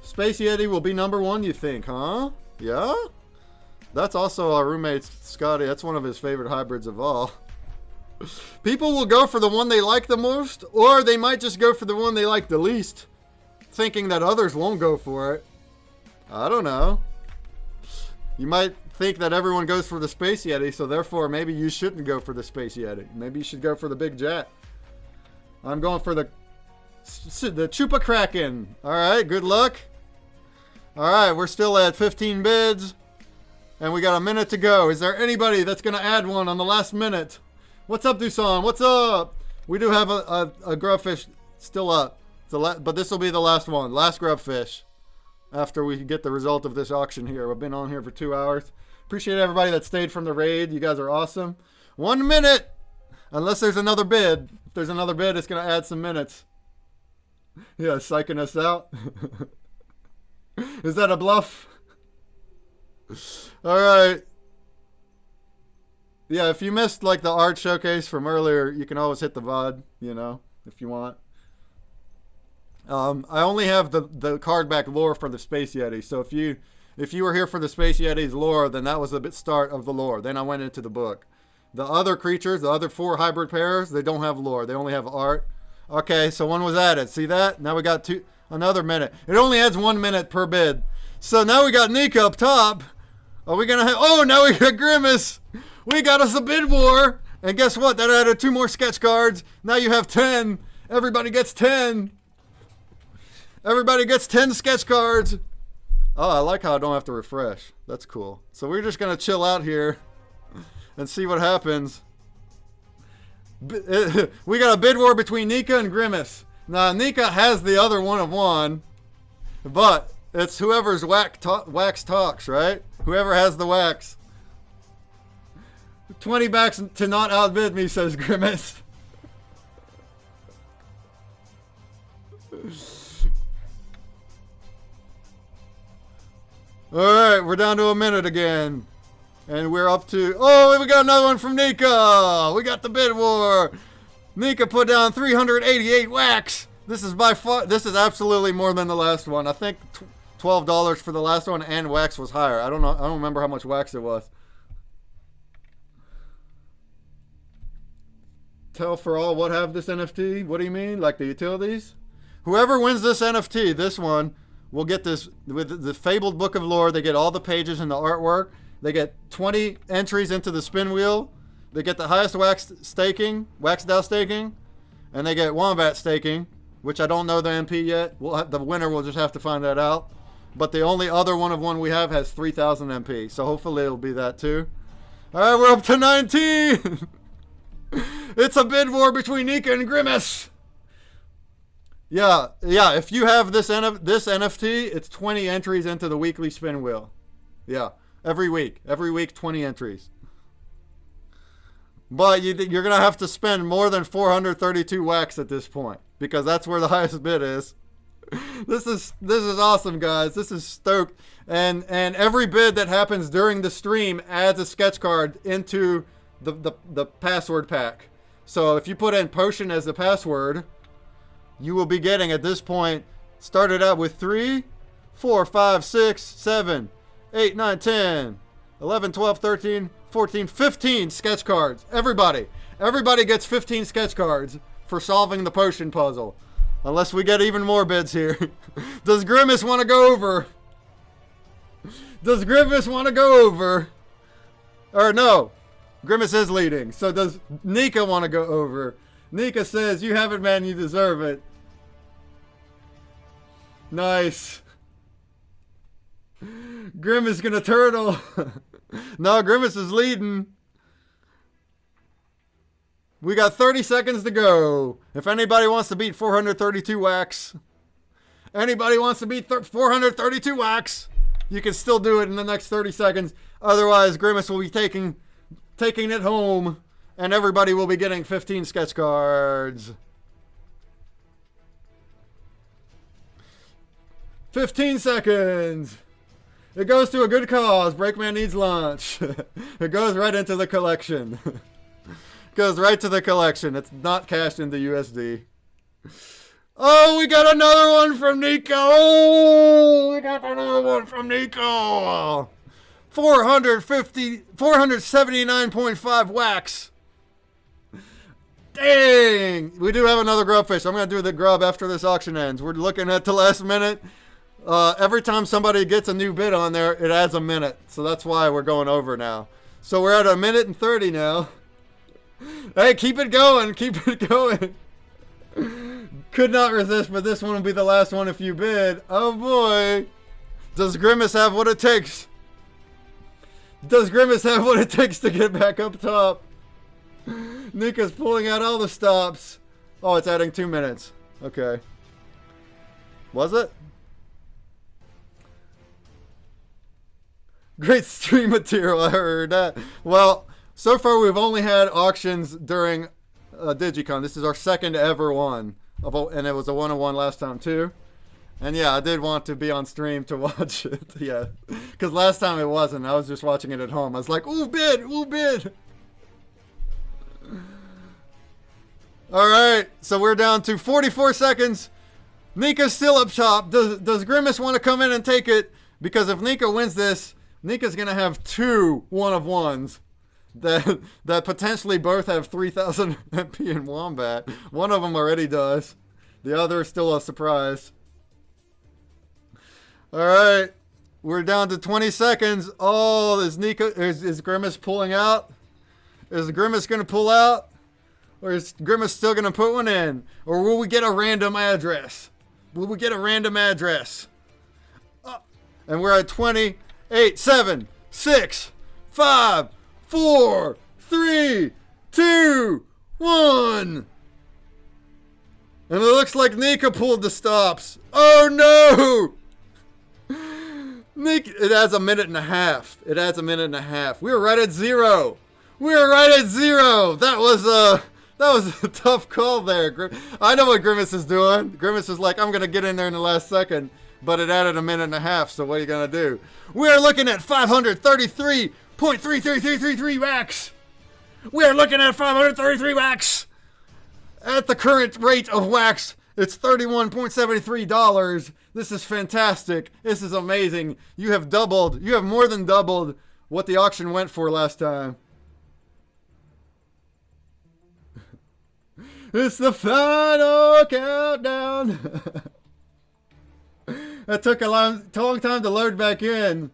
Space Yeti will be number 1, you think, huh? Yeah? That's also our roommate, Scotty. That's one of his favorite hybrids of all. People will go for the one they like the most, or they might just go for the one they like the least, thinking that others won't go for it. I don't know. You might think that everyone goes for the Space Yeti, so therefore maybe you shouldn't go for the Space Yeti. Maybe you should go for the Big Jet. I'm going for the Chupa Kraken. Alright, good luck. Alright, we're still at 15 bids. And we got a minute to go. Is there anybody that's going to add one on the last minute? What's up, Dusan? What's up? We do have a grubfish still up. But this will be the last one. Last grubfish. After we get the result of this auction here. We've been on here for 2 hours. Appreciate everybody that stayed from the raid. You guys are awesome. 1 minute. Unless there's another bid. If there's another bid, it's going to add some minutes. Yeah, psyching us out. Is that a bluff? Alright. Yeah, if you missed like the art showcase from earlier, you can always hit the VOD, you know, if you want. I only have the card back lore for the Space Yeti. So if you were here for the Space Yeti's lore, then that was the start of the lore. Then I went into the book. The other creatures, the other 4 hybrid pairs, they don't have lore. They only have art. Okay, so one was added. See that? Now we got another minute. It only adds 1 minute per bid. So now we got Nika up top. Are we going to have... Oh, now we got Grimace. We got us a bid war. And guess what? That added 2 more sketch cards. Now you have 10. Everybody gets 10. Everybody gets 10 sketch cards. Oh, I like how I don't have to refresh. That's cool. So we're just going to chill out here. and see what happens. We got a bid war between Nika and Grimace. Now, Nika has the other one of one, but it's whoever's wax talks, right? Whoever has the wax. 20 backs to not outbid me, says Grimace. Alright, we're down to a minute again. And we're up to... Oh, we got another one from Nika! We got the bid war! Nika put down 388 wax! This is by far... This is absolutely more than the last one. I think $12 for the last one, and wax was higher. I don't know. I don't remember how much wax it was. Tell for all what have this NFT? What do you mean? Like the utilities? Whoever wins this NFT, this one, will get this with the Fabled Book of Lore. They get all the pages and the artwork. They get 20 entries into the spin wheel. They get the highest wax DAO staking, and they get Wombat staking, which I don't know the MP yet. The winner will just have to find that out. But the only other one of one we have has 3,000 MP, so hopefully it'll be that too. All right, we're up to 19. It's a bid war between Nika and Grimace. Yeah. If you have this NFT, it's 20 entries into the weekly spin wheel. Yeah, every week, 20 entries. But you're gonna have to spend more than 432 wax at this point, because that's where the highest bid is. This is awesome, guys. This is stoked. And every bid that happens during the stream adds a sketch card into the password pack. So if you put in potion as the password, you will be getting at this point, started out with 3, 4, 5, 6, 7, 8, 9, 10, 11, 12, 13, 14, 15 sketch cards. Everybody gets 15 sketch cards for solving the potion puzzle. Unless we get even more bids here. Does Grimace want to go over? Does Grimace want to go over? Or no. Grimace is leading. So does Nika want to go over? Nika says, you have it, man. You deserve it. Nice. Grimace gonna turtle. No, Grimace is leading. We got 30 seconds to go. If anybody wants to beat 432 wax. Anybody wants to beat 432 wax. You can still do it in the next 30 seconds. Otherwise, Grimace will be taking it home. And everybody will be getting 15 sketch cards. 15 seconds. It goes to a good cause. Breakman needs lunch. It goes right into the collection. Goes right to the collection. It's not cashed into USD. Oh, we got another one from Nico. Oh, we got another one from Nico. 479.5 wax. Dang. We do have another grubfish. I'm going to do the grub after this auction ends. We're looking at the last minute. Every time somebody gets a new bid on there, it adds a minute. So that's why we're going over now. So we're at 1:30 now. Hey, keep it going. Keep it going. Could not resist, but this one will be the last one if you bid. Oh boy. Does Grimace have what it takes? Does Grimace have what it takes to get back up top? Nika's pulling out all the stops. Oh, it's adding 2 minutes. Okay. Was it? Great stream material, I heard that. Well, so far we've only had auctions during Digicon. This is our second ever one. And it was a 1-on-1 last time too. And yeah, I did want to be on stream to watch it. Yeah. Because last time it wasn't. I was just watching it at home. I was like, ooh, bid, ooh, bid. Alright, so we're down to 44 seconds. Nika's still up top. Does Grimace want to come in and take it? Because if Nika wins this, Nika's going to have 2 1-of-1s that potentially both have 3,000 MP in Wombat. One of them already does. The other is still a surprise. Alright, we're down to 20 seconds. Oh, is Grimace pulling out? Is Grimace going to pull out? Or is Grimace still going to put one in? Or will we get a random address? Will we get a random address? And we're at 20, 8, 7, 6, 5, 4, 3, 2, 1. And it looks like Nika pulled the stops. Oh no! Nika, it adds a minute and a half. It adds a minute and a half. We were right at 0. We were right at 0. That was a tough call there. I know what Grimace is doing. Grimace is like, I'm gonna get in there in the last second, but it added a minute and a half. So what are you gonna do? We are looking at 533.33333 wax. We are looking at 533 wax. At the current rate of wax, it's $31.73. This is fantastic. This is amazing. You have doubled. You have more than doubled what the auction went for last time. It's the final countdown. That took a long time to load back in.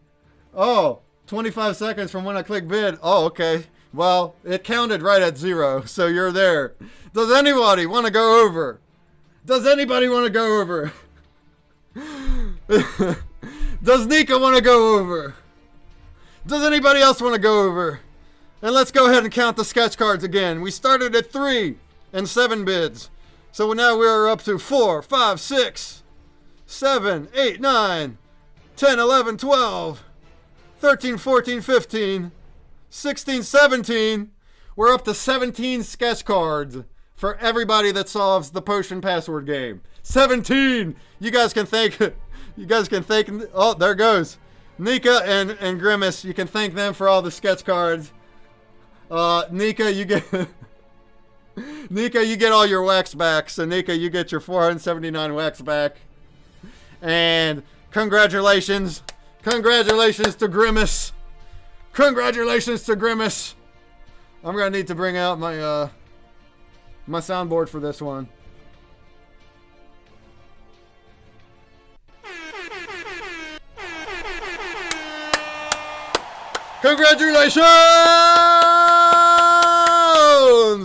Oh, 25 seconds from when I click bid. Oh, okay. Well, it counted right at 0, so you're there. Does anybody want to go over? Does anybody want to go over? Does Nika want to go over? Does anybody else want to go over? And let's go ahead and count the sketch cards again. We started at 3 and 7 bids. So now we are up to 4, 5, 6, 7, 8, 9, 10, 11, 12, 13, 14, 15, 16, 17. We're up to 17 sketch cards for everybody that solves the potion password game. 17. You guys can thank. You guys can thank. Oh, there it goes. Nika and Grimace. You can thank them for all the sketch cards. Nika, you get. Nika, you get all your wax back. So Nika, you get your 479 wax back. And congratulations, congratulations to Grimace. Congratulations to Grimace. I'm gonna need to bring out my my soundboard for this one. Congratulations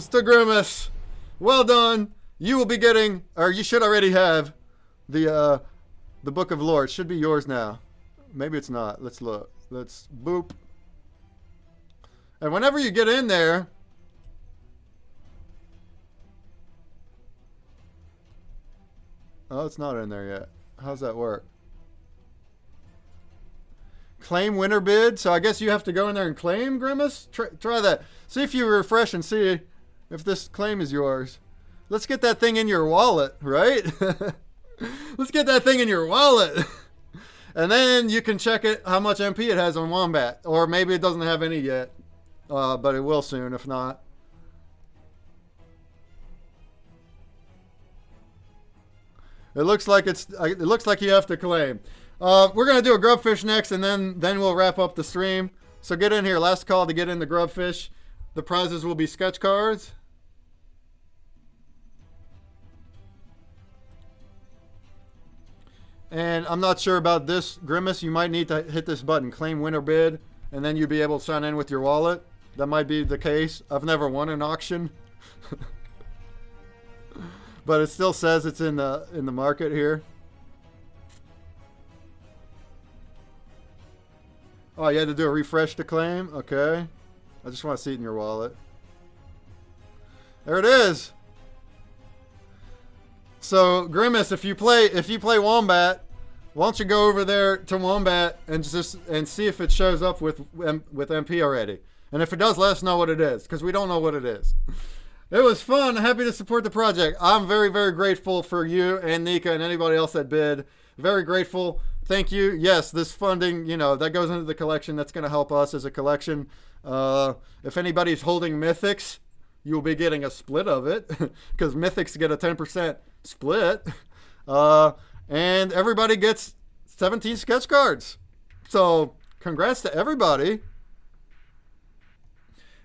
to Grimace. Well done. You will be getting, or you should already have, the Book of Lore. It should be yours now. Maybe it's not. Let's look. Let's boop. And whenever you get in there, oh, it's not in there yet. How's that work? Claim winner bid. So I guess you have to go in there and claim, Grimace? Try that. See if you refresh and see if this claim is yours. Let's get that thing in your wallet, right? Let's get that thing in your wallet. And then you can check it, how much MP it has on Wombat. Or maybe it doesn't have any yet. But it will soon, if not. It looks like it looks like you have to claim. We're gonna do a grubfish next, and then we'll wrap up the stream. So get in here. Last call to get in the grubfish. The prizes will be sketch cards. And I'm not sure about this, Grimace. You might need to hit this button, claim winner bid, and then you'll be able to sign in with your wallet. That might be the case. I've never won an auction. But it still says it's in the market here. Oh, you had to do a refresh to claim? Okay. I just want to see it in your wallet. There it is. So, Grimace, if you play Wombat, why don't you go over there to Wombat and see if it shows up with MP already. And if it does, let us know what it is, because we don't know what it is. It was fun. Happy to support the project. I'm very, very grateful for you and Nika and anybody else that bid. Very grateful. Thank you. Yes, this funding, that goes into the collection. That's going to help us as a collection. If anybody's holding Mythics, you'll be getting a split of it, because Mythics get a 10% split. And everybody gets 17 sketch cards. So, congrats to everybody.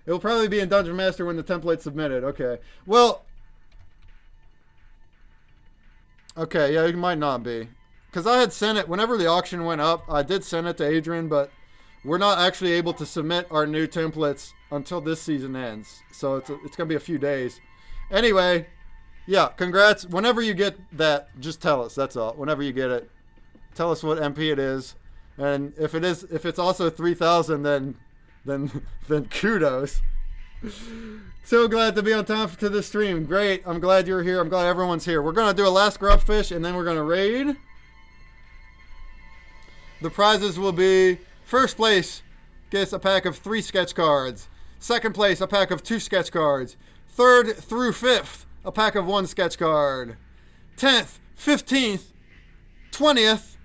It'll probably be in Dungeon Master when the template's submitted. Okay. Well. Okay, yeah, it might not be. Because I had sent it, whenever the auction went up, I did send it to Adrian, but we're not actually able to submit our new templates until this season ends. So it's going to be a few days. Anyway, yeah, congrats. Whenever you get that, just tell us. That's all. Whenever you get it, tell us what MP it is. And if it's also 3,000, then then kudos. So glad to be on time to this stream. Great. I'm glad you're here. I'm glad everyone's here. We're going to do a last Grubfish, and then we're going to raid. The prizes will be first place gets a pack of 3 sketch cards. Second place, a pack of 2 sketch cards. Third through 5th, a pack of 1 sketch card. 10th, 15th, 20th,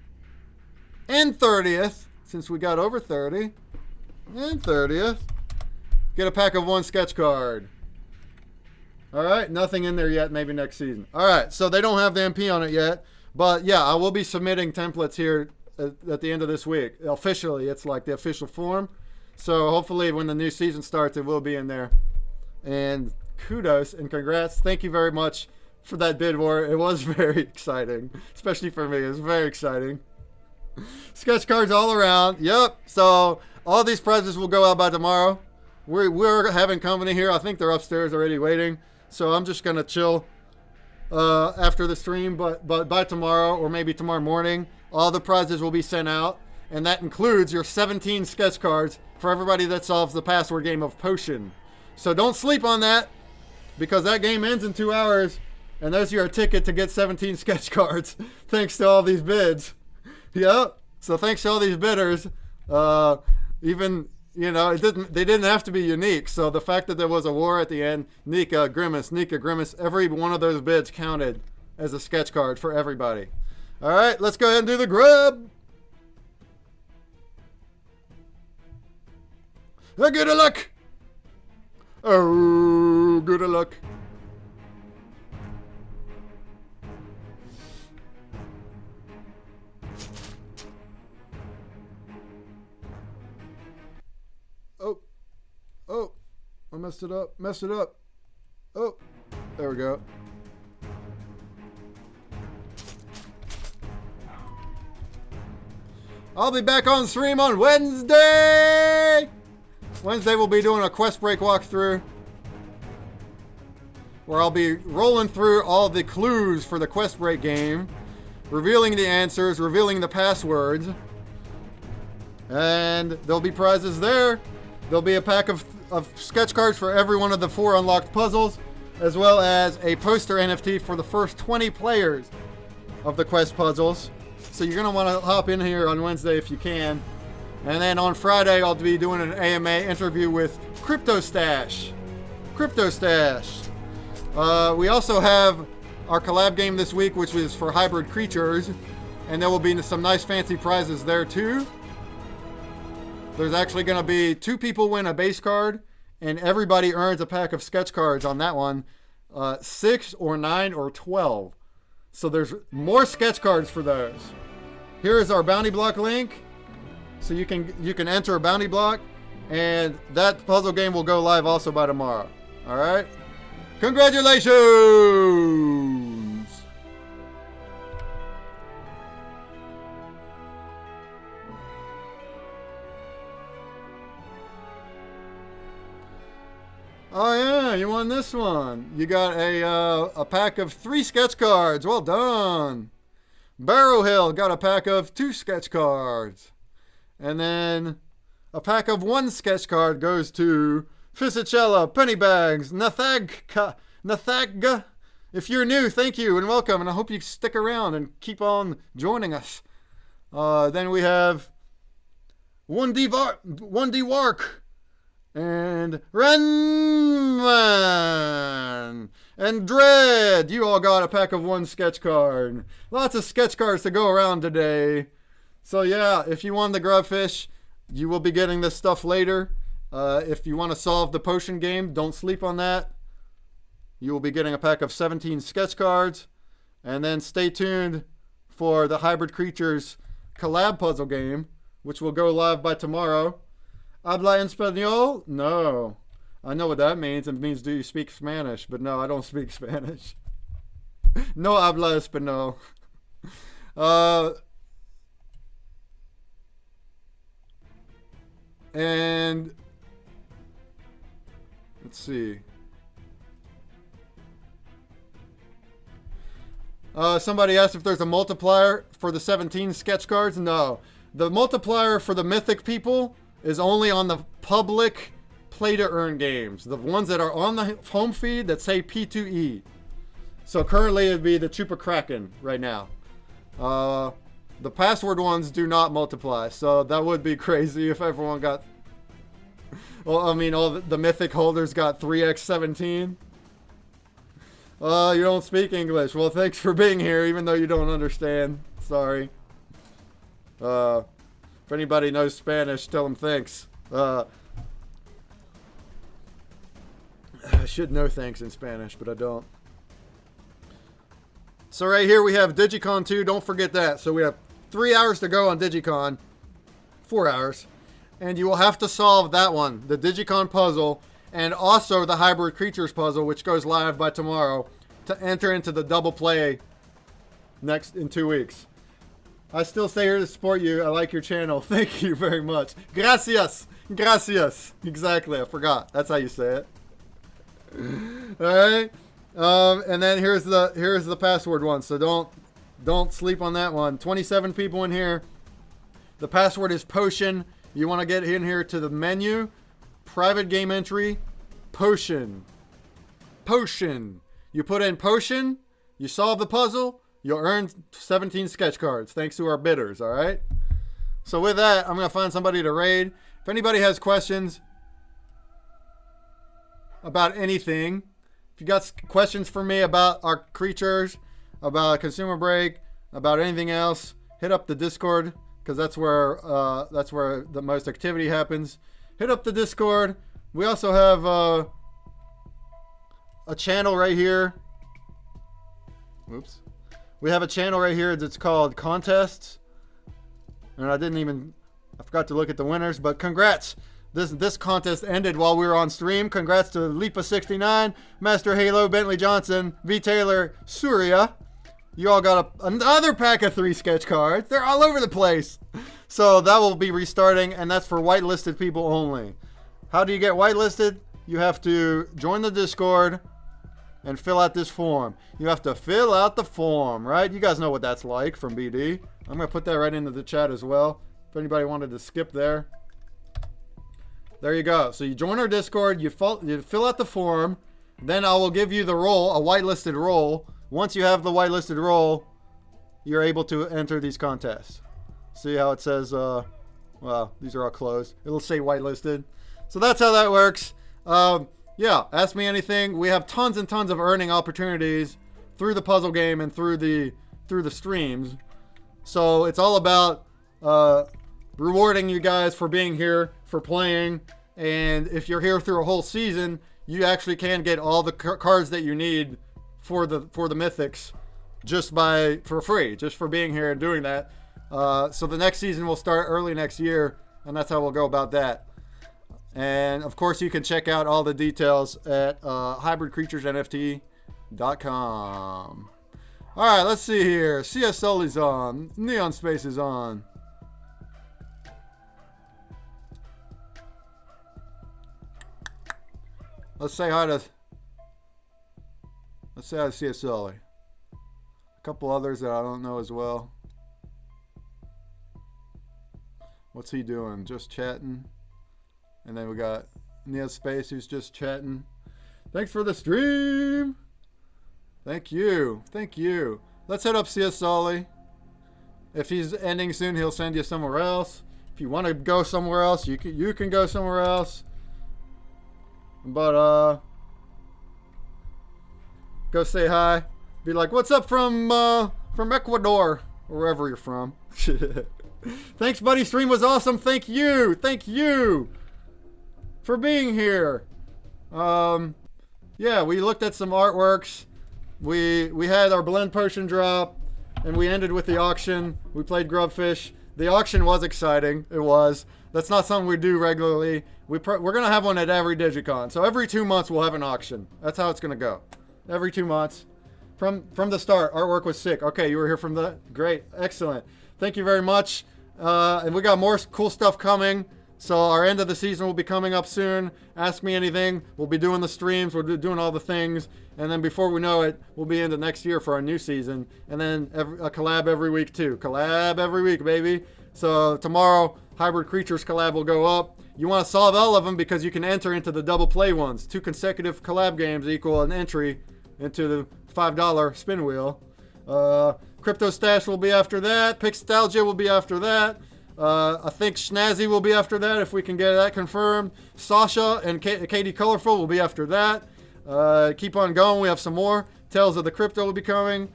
and 30th, since we got over 30, and 30th, get a pack of 1 sketch card. All right, nothing in there yet, maybe next season. All right, so they don't have the MP on it yet, but yeah, I will be submitting templates here at the end of this week. Officially, it's like the official form. So hopefully when the new season starts, it will be in there. And kudos and congrats. Thank you very much for that bid war. It was very exciting, especially for me. It was very exciting. Sketch cards all around. Yep. So all these prizes will go out by tomorrow. We're having company here. I think they're upstairs already waiting. So I'm just going to chill after the stream. But by tomorrow, or maybe tomorrow morning, all the prizes will be sent out. And that includes your 17 sketch cards for everybody that solves the password game of Potion. So don't sleep on that, because that game ends in 2 hours. And there's your ticket to get 17 sketch cards. Thanks to all these bids. Yep. So thanks to all these bidders. Even, you know, they didn't have to be unique. So the fact that there was a war at the end, Nika, Grimace, every one of those bids counted as a sketch card for everybody. All right, let's go ahead and do the grub. Good luck. Oh, good luck. Oh, I messed it up. Oh, there we go. I'll be back on stream on Wednesday. Wednesday we'll be doing a quest break walkthrough, where I'll be rolling through all the clues for the quest break game, revealing the answers, revealing the passwords, and there'll be prizes there. There'll be a pack of sketch cards for every one of the 4 unlocked puzzles, as well as a poster NFT for the first 20 players of the quest puzzles. So you're going to want to hop in here on Wednesday if you can. And then on Friday, I'll be doing an AMA interview with CryptoStash. We also have our collab game this week, which is for hybrid creatures. And there will be some nice fancy prizes there too. There's actually going to be 2 people win a base card, and everybody earns a pack of sketch cards on that one. 6 or 9 or 12. So there's more sketch cards for those. Here is our bounty block link. So you can enter a bounty block, and that puzzle game will go live also by tomorrow. All right? Congratulations! Oh yeah, you won this one. You got a pack of 3 sketch cards. Well done. Barrow Hill got a pack of 2 sketch cards. And then a pack of 1 sketch card goes to Fisichella, Pennybags, Nathag. If you're new, thank you and welcome, and I hope you stick around and keep on joining us. Then we have 1D Wark, and Renman, and Dread. You all got a pack of 1 sketch card. Lots of sketch cards to go around today. So yeah, if you won the Grubfish, you will be getting this stuff later. If you want to solve the potion game, don't sleep on that. You will be getting a pack of 17 sketch cards. And then stay tuned for the Hybrid Creatures collab puzzle game, which will go live by tomorrow. Habla español? No. I know what that means. It means, do you speak Spanish? But no, I don't speak Spanish. No habla español. And let's see. Somebody asked if there's a multiplier for the 17 sketch cards. No. The multiplier for the mythic people is only on the public play-to-earn games. The ones that are on the home feed that say P2E. So currently it'd be the Chupa Kraken right now. The password ones do not multiply. So that would be crazy if everyone got... Well, I mean, all the mythic holders got 3x17. You don't speak English. Well, thanks for being here, even though you don't understand. Sorry. If anybody knows Spanish, tell them thanks. I should know thanks in Spanish, but I don't. So right here we have Digicon 2. Don't forget that. So we have 3 hours to go on Digicon. 4 hours. And you will have to solve that one, the Digicon puzzle, and also the Hybrid Creatures puzzle, which goes live by tomorrow, to enter into the double play in 2 weeks. I still stay here to support you. I like your channel. Thank you very much. Gracias. Gracias. Exactly. I forgot. That's how you say it. All right. And then here's the password one. So don't sleep on that one. 27 people in here. The password is potion. You want to get in here to the menu, private game entry, potion. Potion. You put in potion, you solve the puzzle, you'll earn 17 sketch cards, thanks to our bidders, all right? So with that, I'm going to find somebody to raid. If anybody has questions about anything, if you got questions for me about our creatures, about ConsumerBreak, about anything else, hit up the Discord, because that's where the most activity happens. Hit up the Discord. We also have a channel right here. Oops. We have a channel right here that's called Contests. And I forgot to look at the winners, but congrats. This contest ended while we were on stream. Congrats to Lipa69, Master Halo, Bentley Johnson, V Taylor, Surya. You all got another pack of 3 sketch cards. They're all over the place. So that will be restarting, and that's for whitelisted people only. How do you get whitelisted? You have to join the Discord and fill out this form. You have to fill out the form, right? You guys know what that's like from BD. I'm going to put that right into the chat as well. If anybody wanted to skip there. There you go. So you join our Discord, you fill out the form, then I will give you the role, a whitelisted role. Once you have the whitelisted role, you're able to enter these contests. See how it says, well, these are all closed. It'll say whitelisted. So that's how that works. Yeah, ask me anything. We have tons and tons of earning opportunities through the puzzle game and through the streams. So it's all about rewarding you guys for being here, for playing. And if you're here through a whole season, you actually can get all the cards that you need for the mythics for free, just for being here and doing that. So the next season will start early next year, and that's how we'll go about that. And of course, you can check out all the details at hybridcreaturesnft.com. All right, let's see here. CS Sully's on. Neon Space is on. Let's say hi to CS Sully. A couple others that I don't know as well. What's he doing? Just chatting. And then we got Neon Space who's just chatting. Thanks for the stream. Thank you. Thank you. Let's head up CS Sully. If he's ending soon, he'll send you somewhere else. If you want to go somewhere else, you can go somewhere else. But go say hi. Be like, "What's up from Ecuador," or wherever you're from. Thanks, buddy. Stream was awesome. Thank you. Thank you for being here. Yeah, we looked at some artworks. We had our blend potion drop, and we ended with the auction. We played Grubfish. The auction was exciting. It was. That's not something we do regularly. We're going to have one at every Digicon. So every 2 months we'll have an auction. That's how it's going to go. Every 2 months. From the start, artwork was sick. Okay, you were here from the... Great. Excellent. Thank you very much. And we got more cool stuff coming. So our end of the season will be coming up soon. Ask me anything. We'll be doing the streams. We'll be doing all the things. And then before we know it, we'll be into next year for our new season. And then a collab every week too. Collab every week, baby. So tomorrow, Hybrid Creatures collab will go up. You want to solve all of them because you can enter into the double play ones. 2 consecutive collab games equal an entry into the $5 spin wheel. Crypto Stash will be after that. Pixstalgia will be after that. I think Schnazzy will be after that if we can get that confirmed. Sasha and Katie Colorful will be after that. Keep on going. We have some more. Tales of the Crypto will be coming.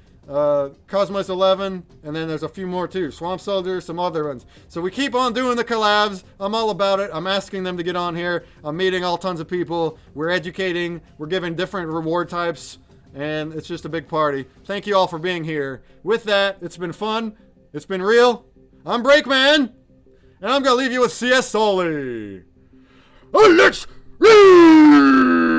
Cosmos 11, and then there's a few more too. Swamp Soldier, some other ones. So we keep on doing the collabs. I'm all about it. I'm asking them to get on here. I'm meeting all tons of people. We're educating. We're giving different reward types, and it's just a big party. Thank you all for being here. With that, it's been fun. It's been real. I'm Breakman, and I'm gonna leave you with CS Solly. Let's read!